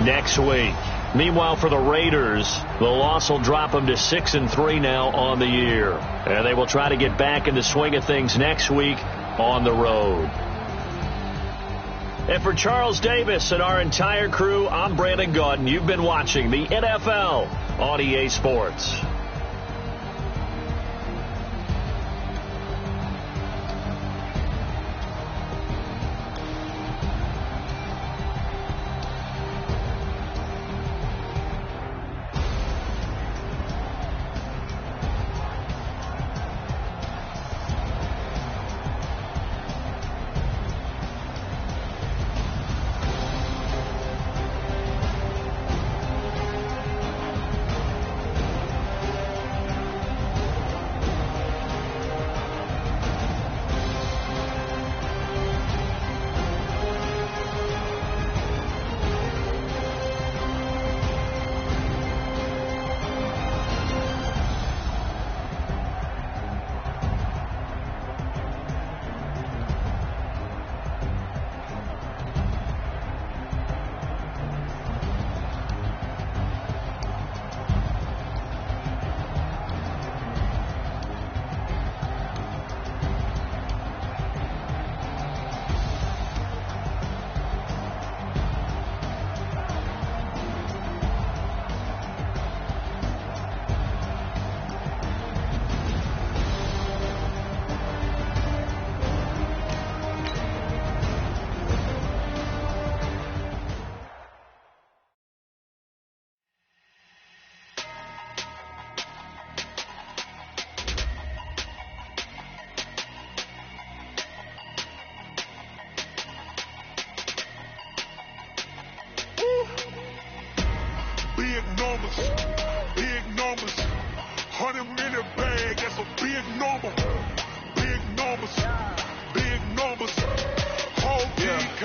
next week. Meanwhile, for the Raiders, the loss will drop them to 6-3 now on the year. And they will try to get back in the swing of things next week on the road. And for Charles Davis and our entire crew, I'm Brandon Gaudin. You've been watching the NFL on EA Sports.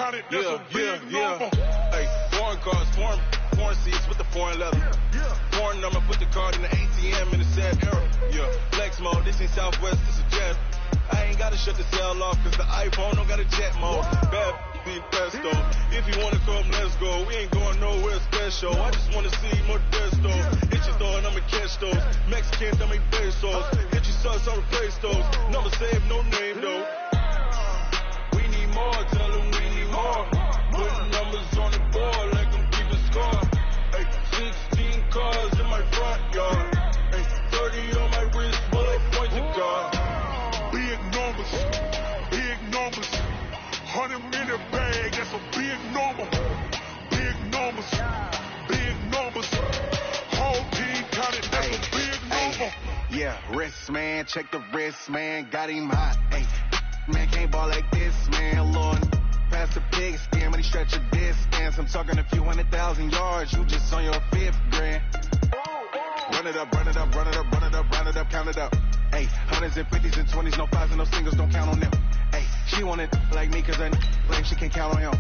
counted, that's a big number. Hey, foreign cars, foreign seats with the foreign leather. Foreign number, put the card in the ATM in the sad era. Flex mode, this ain't Southwest, this is jet. I ain't gotta shut the cell off, cause the iPhone don't got a jet mode. Bad need pesto. If you wanna come, let's go. We ain't going nowhere special. I just wanna see Modesto. Hit your door and I'ma catch those. Mexican, dummy pesos. Hit your sauce, I'll replace those. Number save, no name though. We need more, tell them we need more. Putting numbers on the board like I'm keeping score. Hey, 16 cars in my front yard. Hey, 30 on my wrist, bullet points of God. Big numbers, 100 in the bag, that's a big number. Big numbers, whole team counted, that's a big number. Yeah, wrist man, check the wrist man, got him hot. Hey, man can't ball like this, man. Lord, pass the pig skin, but he stretch a distance. I'm talking a few 100,000 yards, you just on your 5th grand. Run it up, count it up. Hey, hundreds and 50s and 20s, no 5s and no singles, don't count on them. Hey, she want it like me, cause I like she can count on him.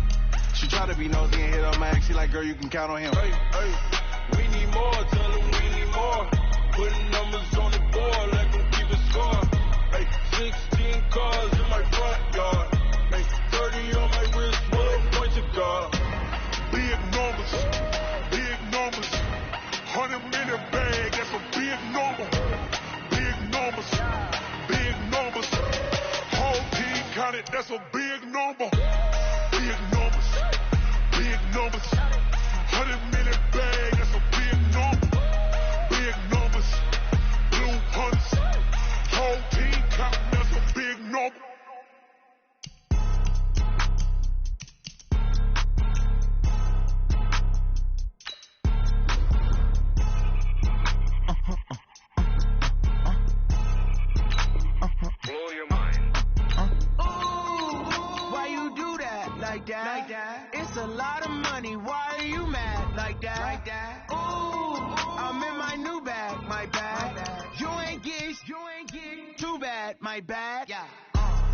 She try to be nosy and hit on my ex, she like, girl, you can count on him. Hey, we need more, tell them we need more. Putting numbers on the board like I'm keeping score. Hey, 16 cars in my front yard. Hey, 30 on my wrist, bullet points of God. Big numbers, 100 in the bag, that's a big number. Big numbers, whole team counted, that's a big number. Big numbers, 100 in the bag, that's a big number. Big numbers, blue hunts, whole team counting, that's a big number. Blow your mind. Why you do that like that? It's a lot of money. Why are you mad like that? Ooh, I'm in my new bag, my bad. You ain't get too bad, my bad.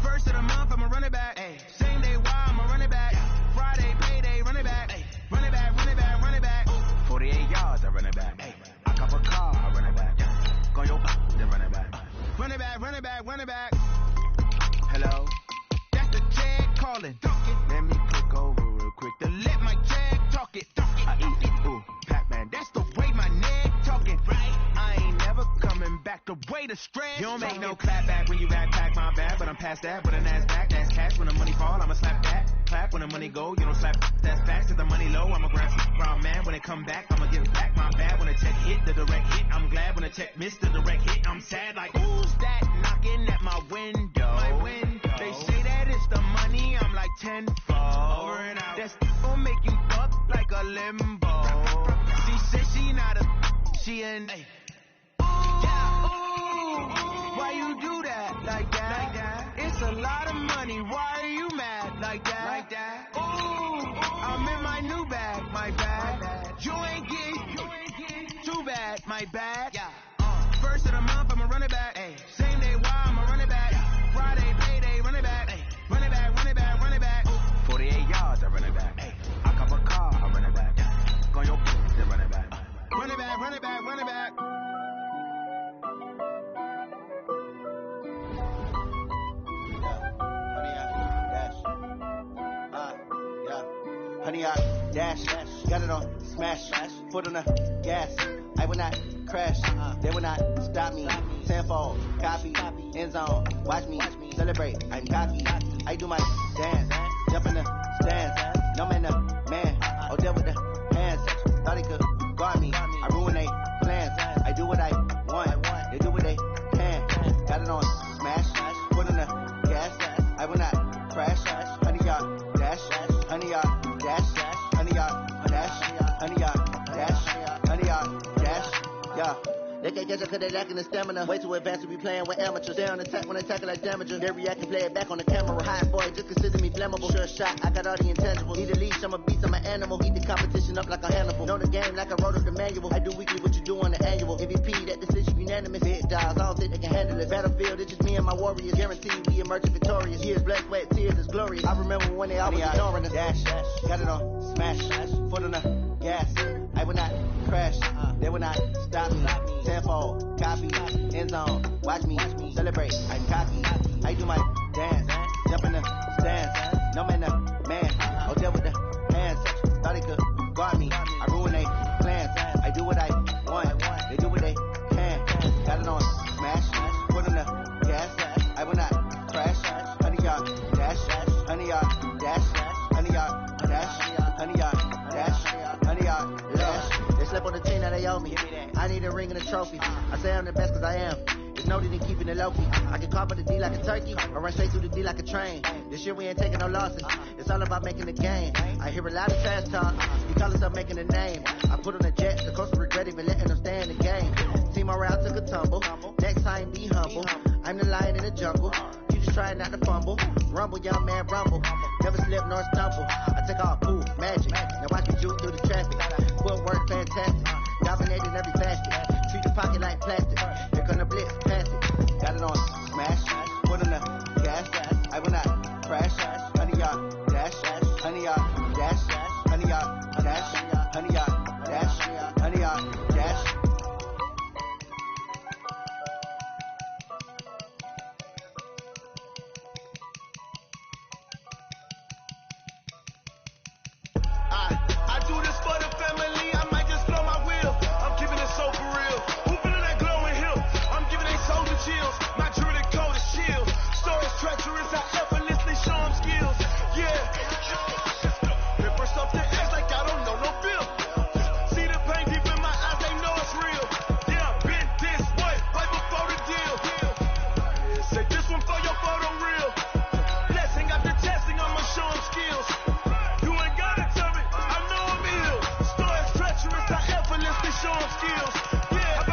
First of the month, I'ma run it back. Same day, why I'ma run it back. Friday, payday, run it back. Run it back. 48 yards, I run it back. I cop a car, I run it back. Go your then run it back. Run it back. Hello? That's the jag calling. Let me click over real quick to let my jag talk it. I eat it, ooh, Pac-Man. That's the way my neck talking. Right? I ain't never coming back the way the stress. You don't make no clap back when you backpack my bag, but I'm past that with a NASDAQ. That's cash when the money fall, I'ma slap that. Clap when the money go, you don't slap. That's fast, cause the money low, I'ma grab some brown man. When it come back, I'ma give back my bad. When the check hit, the direct hit. I'm glad when the check missed the direct hit. I'm sad like, who's that knocking at my window? They say that it's the money, I'm like tenfold. Over and out. That's gon' make you fuck like a limbo. She said she not a, she an why you do that like that? It's a lot of money, why are you mad like that? Ooh, I'm in my new bag, my bad. You ain't get too bad, my bad. First of the month, I'ma run it back. Same day, why I'ma run it back. Friday, payday, run it back. Run it back. 48 yards, I run it back. I cop a car, I run it back. Go your then run it back. Run it back. Honey, I dash, got it on smash, foot on the gas. I will not crash, they will not stop me. Tenfold, copy, end zone, watch me celebrate. I'm cocky, I do my dance, jump in the stands. No man, oh there with the hands. Thought he could guard me, I ruin they plans. I do what I want, they do what they can. Got it on smash, foot on the gas. I will not crash, honey, y'all dash, honey, y'all dash, honey, y'all dash, honey, y'all dash, honey, y'all dash, yeah. They can't catch up cause they lacking the stamina. Way too advanced to be playing with amateurs. They on attack when they tackle like damages. They react and play it back on the camera. High boy, just consider me black. flammable. Sure shot, I got all the intangibles. Need a leash, I'm a beast, I'm an animal. Eat the competition up like a Hannibal. Know the game like I wrote up the manual. I do weekly what you do on the annual. MVP, that decision unanimous. Big dogs, I don't think they can handle it. Battlefield, it's just me and my warriors. Guaranteed we emerge victorious. Years, blood, sweat, tears, is glorious. I remember when they always ignoring us. Dash, got it on, smash, foot on the gas. I will not crash, they will not stop me. Tenfold, copy, end zone. Watch me celebrate. I'm cocky, I do my dance. Jump in the stands, no man, the man. I'll deal with the hands. Thought they could guard me. I ruin their plans. I do what I want. They do what they can. Got it on smash. Put on the gas. I will not crash. 100 yard dash. 100 yard dash. 100 yard dash. 100 yard dash. 100 yard dash. They slept on the team that they owe me. I need a ring and a trophy. I say I'm the best cause I am. It's noted in keeping it low-key. I can carve up the D like a turkey or run straight through the D like a train. This year we ain't taking no losses. It's all about making the game. I hear a lot of trash talk. You call yourself making a name. I put on the Jets. The coach will regret even letting them stay in the game. Team morale took a tumble. Next time be humble. I'm the lion in the jungle. You just trying not to fumble. Rumble, young man, rumble. Never slip nor stumble. I take off, boo, magic. Now watch me juke through the traffic. Footwork fantastic. Dominating every facet. Treat your pocket like plastic. Here come the blitz, pass it. Got it on smash. Put on the gas. I will not crash. 100 yard dash. 100 yard dash. 100 yard dash. 100 yard dash. 100 yard dash. I do this for the family. I might just blow my wheel. I'm keeping it so for real. Who feeling that glowing hill? I'm giving they soldier chills. My jewelry coat is shield. Stories treacherous. I effortlessly show them skills. Yeah. Hit first off the edge like I don't know no bill. See the pain deep in my eyes. They know it's real. Yeah, been this way right before the deal. Say this one for your photo reel. Blessing after testing. I'ma show them skills. You ain't gotta tell me. I know I'm ill. Stories treacherous. I effortlessly show them skills. Yeah.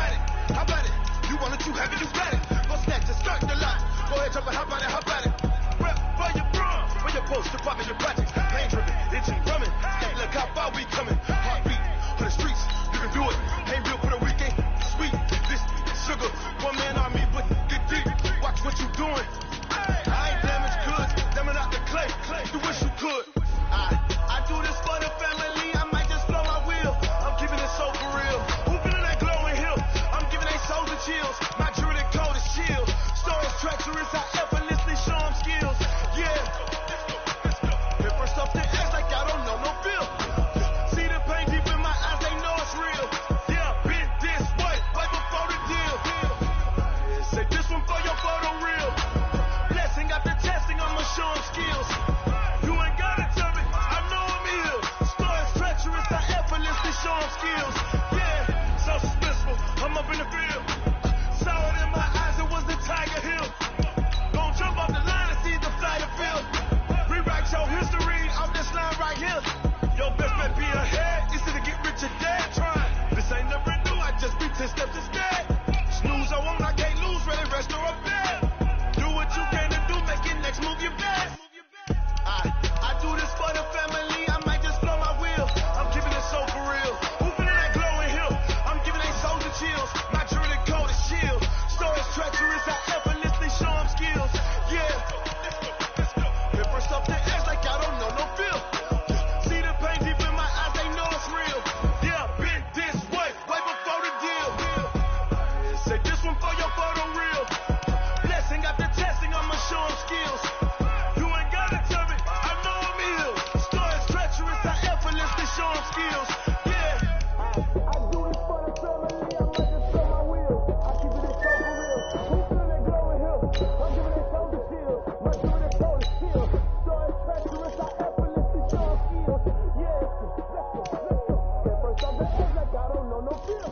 How about it? You want it, you have it, you got it. Go snatch it, start the lot. Go ahead, jump it, how about it? Rep for your bro, for your post, your poppin', your projects. Pain driven, itching, drumming. Hey, look how far we coming. Heartbeat for the streets, you can do it. Ain't real for the weekend, sweet. This sugar, one man army, but get deep. Watch what you doing. I ain't damaged goods, damn it out the clay. You wish you could. I do this for the family. I might just blow my wheel. I'm keeping it so for real. Who feeling that glowing hill? I'm giving they soldier chills. My jewelry coat is shield. Stories treacherous. I effortlessly show them skills. Yeah. Hit first off the edge like I don't know no bill. See the pain deep in my eyes. They know it's real. Yeah, been this way right before the deal. Say this one for your photo reel. Blessing after testing. I'ma show them skills. You ain't gotta tell me. I know I'm ill. Stories treacherous. I effortlessly show them skills. Yeah, so suspenseful. I'm up in the field. Saw it in my eyes. It was the Tiger Hill. Gon' jump off the line and see the flyer field. Rewrite your history off this line right here. Your best bet be ahead. Easy to get rich or dead. Trying. This ain't never new. I just be 10 steps instead. Snooze, I won't. I can't lose. Ready, rest or a bed. Do what you can to do. Make it next move your best. I do this for the family. I might just blow my wheel. I'm keeping it so for real. Who feeling that glowing hill? I'm giving they soldier chills. My jewelry coat is shield. Stories treacherous. I effortlessly show them skills. Yeah. Hit first off the edge like I don't know no bill. See the pain deep in my eyes. They know it's real. Yeah, been this way right before the deal. Say this one for your photo reel. Blessing after testing. I'ma show them skills. You ain't gotta tell me. I know I'm ill. Stories treacherous. I effortlessly show them skills. Yeah. I do this for the family. I might just blow my wheel. I keep it so for real. Who feeling that glowing hill? I'm giving it soldier shield. My jewelry coat is shield. Stories treacherous. I effortlessly show them skills. Yeah. Let's go. Get first off the edge like I don't know no feel.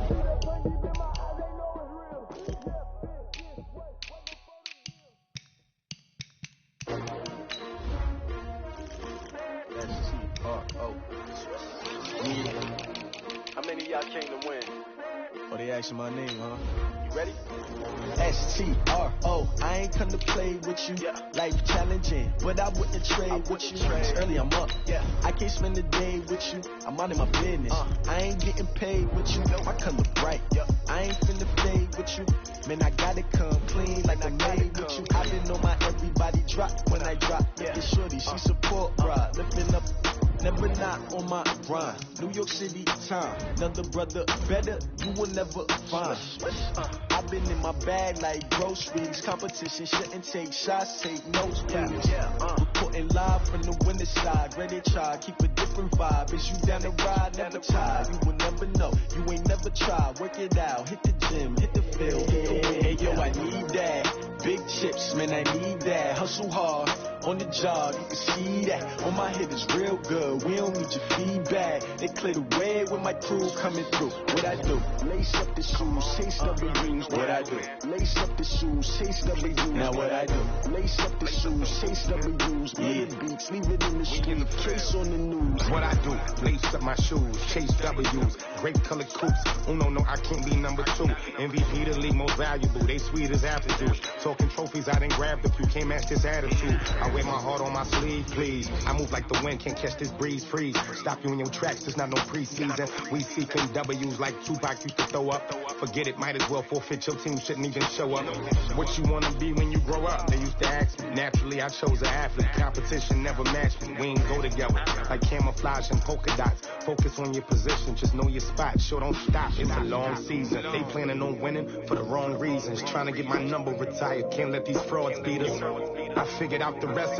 See that pain deep in my eyes. They know it's real. Yeah, been this way right before the deal. How many of y'all came to win? Oh, they asking my name, huh? You ready? S-T-R-O. I ain't come to play with you. Yeah. Life challenging, but I wouldn't trade with you. It's early, I'm up. Yeah. I can't spend the day with you. I'm minding my business. I ain't getting paid with you. My color bright. Yeah. I ain't finna fade with you. Man, I gotta come clean like I made with you. I been on my everybody drop when I drop. Yeah. It's shorty, she support, bruh. Lifting up. Never not on my grind. New York City time. Another brother better, you will never find. I've been in my bag like groceries. Competition shouldn't take shots, take notes, please. Reporting live from the winter side. Ready to try, keep a different vibe. Is you down the ride, never try. You will never know, you ain't never tried. Work it out, hit the gym, hit the field. Hey, yo, I need that. Big chips, man, I need that. Hustle hard. On the job, you can see that. On my head is real good. We don't need your feedback. They clear the way with my crew coming through. What I do? Lace up the shoes, chase W's. What I do? Lace up the shoes, chase W's. Now what I do? Lace up the shoes, chase W's. Yeah, beats, leave it in the street. Case on the news. What I do? Lace up my shoes, chase W's. Great colored coops. Oh no, I can't be number 2. MVP the league most valuable. They sweet as apple juice. Talking trophies, I didn't grab the few. Can't match this attitude. I wear my heart on my sleeve, please. I move like the wind, can't catch this breeze, freeze. Stop you in your tracks, there's not no preseason. We seeking W's like Tupac used to throw up. Forget it, might as well forfeit. Your team shouldn't even show up. What you wanna be when you grow up? They used to ask me. Naturally, I chose an athlete. Competition never matched me. We ain't go together like camouflage and polka dots. Focus on your position, just know your spot. Sure, don't stop, it's a long season. They planning on winning for the wrong reasons. Trying to get my number retired, can't let these frauds beat us. I figured out the recipe.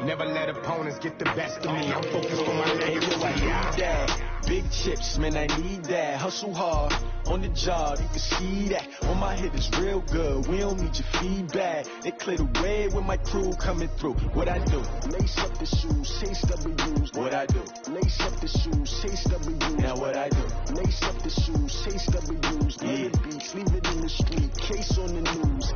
Never let opponents get the best of me. I'm focused on my legacy. I need that. Big chips, man, I need that. Hustle hard. On the job, you can see that. On my head is real good. We don't need your feedback. They clear the way with my crew coming through. What I do? Lace up the shoes, chase W's. What I do? Lace up the shoes, chase W's. Now what I do? Lace up the shoes, chase W's. Yeah, beats, leave it in the street. Case on the news.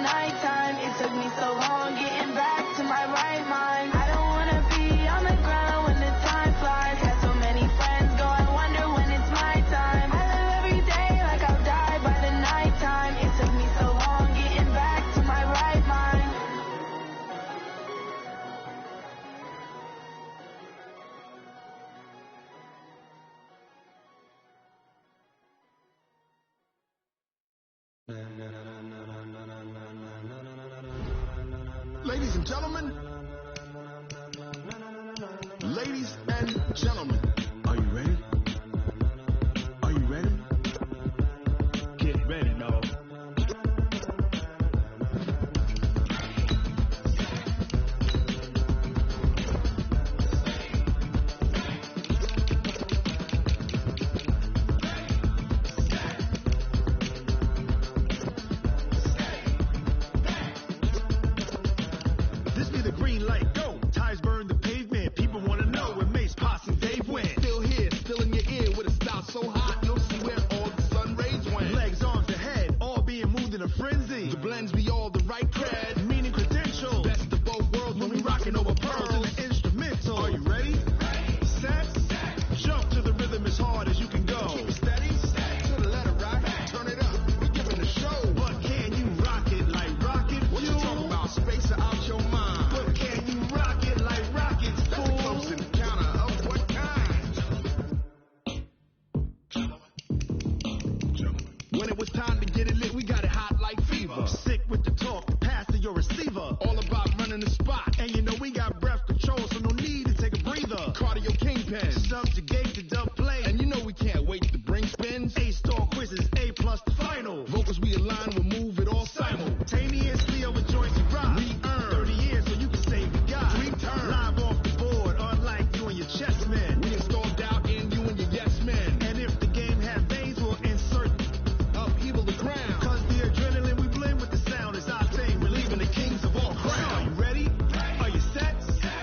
nighttime. It took me so long getting back to my right mind. I don't wanna be on the ground when the time flies. Got so many friends go, I wonder when it's my time. I live every day like I'll die by the nighttime. It took me so long getting back to my right mind. Ladies and gentlemen, are you ready? Are you ready? Get ready, dog. This be the green light, go. Ties burn the pavement. People want to know where Mace, Posse, and Dave went. Still here, still in your ear with a style so hot, you'll see where all the sun rays went. Legs, arms, and head, all being moved in a frenzy. The blends be all the right cred, meaning credentials. Best of both worlds when we rocking over pearls and the instrumental. Are you ready? Set, jump to the rhythm as hard as you can go. Keep it steady, to the letter right, turn it up, we giving the show. But can you rock it like rocket? What you talking about? Space or out your mind? But can you rock it like rockets? That's a close encounter of what kind? When it was time to get it lit, we got it hot like fever. Sick with the talk, pass to your receiver. All about running the spot. And you know we got breath control, so no need to take a breather. Cardio kingpin, subjugate the dub play. And you know we can't wait to bring spins. A-star quizzes, A+ the final. Vocals we align, we'll move it all simultaneously over joints you rock. We earn 30 years so you can say we got. We turn live off the board, unlike you and your chess men. We installed doubt in you and your yes men. And if the game has veins, we'll insert upheaval the ground. Cause the adrenaline we blend with the sound is our thing. We're leaving the kings of all crowns. Are you ready? Are you set?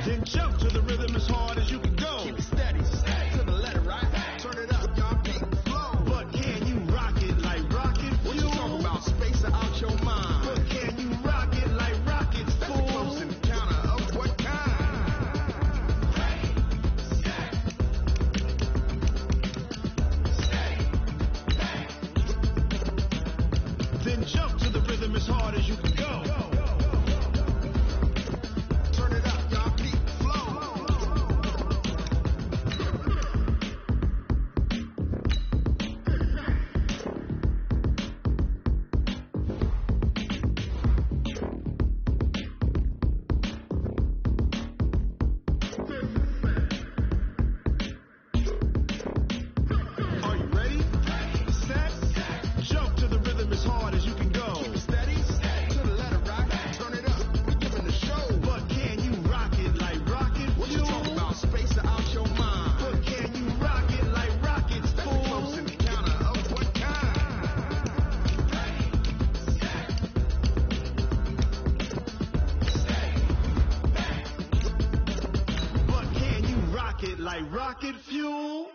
Then jump to the rhythm as hard as you can go. Keep it steady, to the letter right. Turn it up, y'all keep the flow. But can you rock it like rocket? What you talking about? Space or out your mind? But can you rock it like rockets? That's a close encounter of what kind? Then jump to the rhythm as hard as you can go. Turn it up, y'all keep the flow. Are you ready? Set, jump to the rhythm as hard as you can go. Keep it steady, to the letter right. Turn it up, we giving the show. But can you rock it like rocket? What you talking about? Space or out your mind? But can you rock it like rockets? That's a close encounter of what kind? But can you rock it like rocket fuel?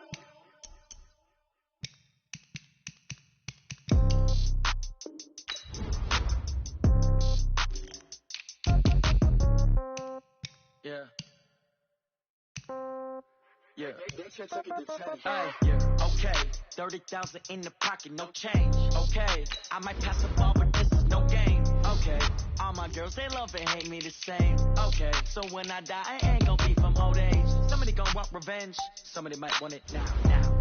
Yeah. Yeah. Hey, yeah. Okay. 30,000 in the pocket, no change. Okay. I might pass the ball, but this is no game. Okay. All my girls, they love and hate me the same. Okay. So when I die, I ain't gon' be from old age. Somebody gon' want revenge. Somebody might want it now.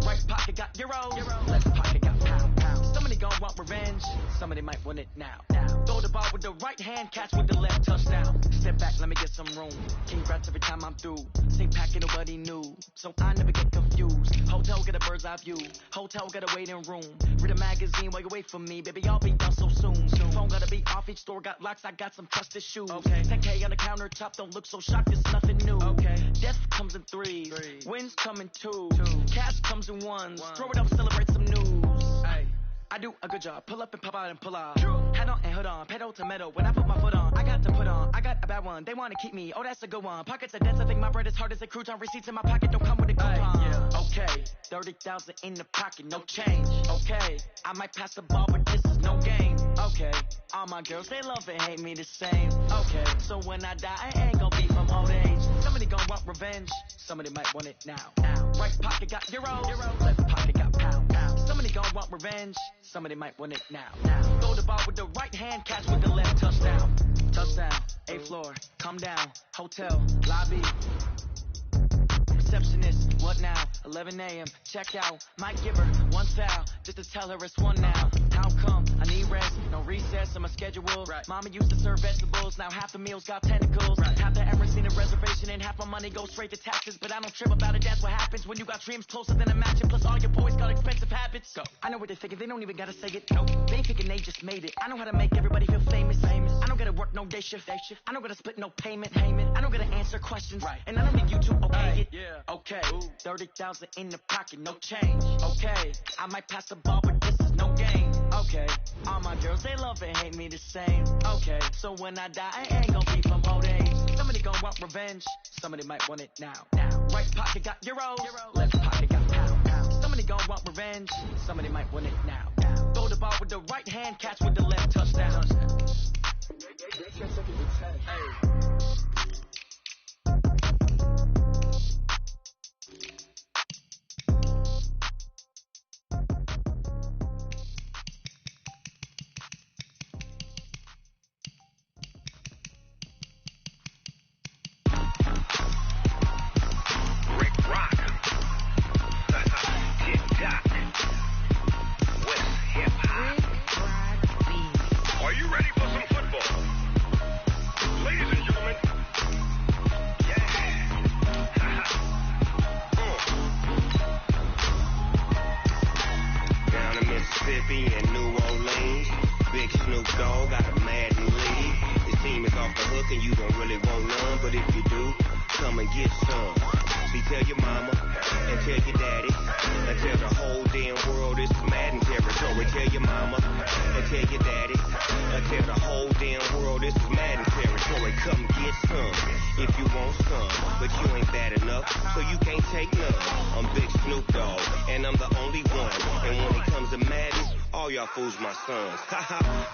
Right pocket got euros. Left pocket got pounds. Somebody gon' want revenge. Somebody might want it now. Throw the ball with the right hand, catch with the left, touchdown. Step back, let me get some room. Congrats every time I'm through. Same packet, nobody knew. So I never get confused. Hotel, get a bird's eye view. Hotel, get a waiting room. Read a magazine while you wait for me. Baby, I'll be done so soon. Phone gotta be off, each store got locks. I got some trusted shoes. Okay. 10K on the countertop, don't look so shocked, it's nothing new. Okay. Death comes in threes. Wins come in twos. Cash comes in ones. Throw it up, celebrate some news. Hey. I do a good job. Pull up and pop out and pull out. Head on and hood on. Pedal to metal. When I put my foot on, I got to put on. I got a bad one. They want to keep me. Oh, that's a good one. Pockets are dense. I think my bread is hard as a crouton. Receipts in my pocket don't come with a coupon. Yeah. Okay. 30,000 in the pocket. No change. Okay. I might pass the ball, but this is no game. Okay, all my girls, they love and hate me the same. Okay, so when I die, I ain't gonna be from old age. Somebody gonna want revenge, somebody might want it now. Right pocket got euro, left pocket got pound. Somebody gonna want revenge, somebody might want it now. Go to ball with the right hand, catch with the left, touchdown. Touchdown, 8th floor, come down, hotel, lobby. Receptionist, what now? 11 a.m., check out. Might give her one foul, just to tell her it's one now. How come? I need rest, no recess on my schedule. Right. Mama used to serve vegetables, now half the meals got tentacles. Right. Half the Emirates need a reservation and half my money goes straight to taxes. But I don't trip about it, that's what happens when you got dreams closer than a match. Plus all your boys got expensive habits. Go. I know what they're thinking, they don't even gotta say it. Nope. They thinking they just made it. I know how to make everybody feel famous. I don't gotta work no day shift. I don't gotta split no payment. I don't gotta answer questions. Right. And I don't need you to obey it. Yeah. Okay, 30,000 in the pocket, no change. Okay, I might pass the ball, but this is no game. Okay, all my girls, they love and hate me the same. Okay, so when I die, I ain't gonna be from old age. Somebody gonna want revenge, somebody might want it now. Right pocket got euros, left pocket got pound. Somebody gonna want revenge, somebody might want it now. Throw the ball with the right hand, catch with the left, touchdown. Hey. Fools my sons.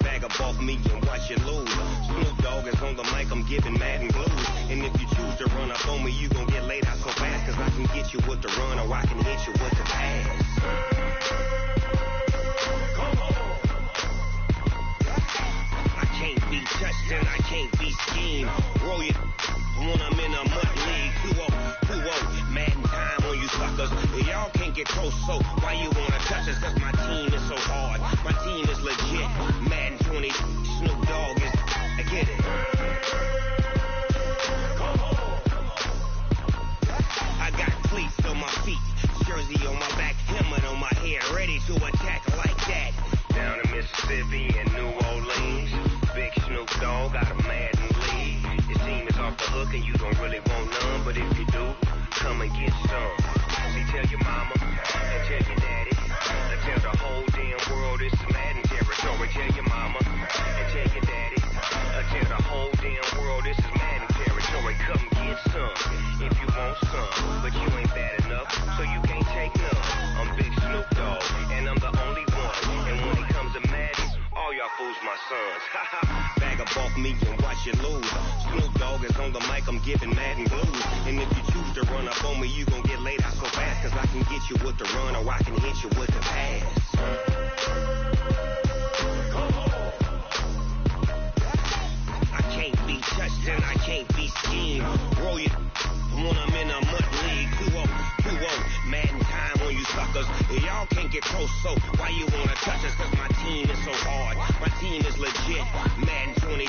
Bag up off me and watch you lose. Snoop Dogg is on the mic, I'm giving Madden blues. And if you choose to run up on me, you gon' get laid out so fast. Cause I can get you with the run or I can hit you with the pass. I can't be touched and I can't be schemed. Roll you when I'm in a mud league. 2-0, Madden time on you suckers. Y'all can't get close, so why you wanna touch us? Cause my team is so hard. My team is legit. Madden 20, Snoop Dogg is. I get it. I got cleats on my feet, jersey on my back, helmet on my head, ready to attack like that. Down in Mississippi and New Orleans, big Snoop Dogg got a Madden league. Your team is off the hook and you don't really want none, but if you do, come and get some. See, tell your mama and tell your daddy. Tell the whole damn world this is Madden territory. Tell your mama and tell your daddy. Tell the whole damn world this is Madden territory. Come get some if you want some, but you ain't bad enough, so you can't take none. I'm Big Snoop Dogg, and I'm the only one. And when it comes to Madden, all y'all fools my sons. Bag up off me and watch you lose. Snoop Dogg is on the mic, I'm giving Madden blues. And if you choose to run up on me, you gon' get laid out so fast. Cause I can get you with the run or I can hit you with the pass. I can't be touched and I can't be schemed. Roll you when I'm in a mud league. 2-0, Madden time on you suckers. Y'all can't get close, so why you wanna touch us? Cause my team is so hard. My team is legit. Madden 20.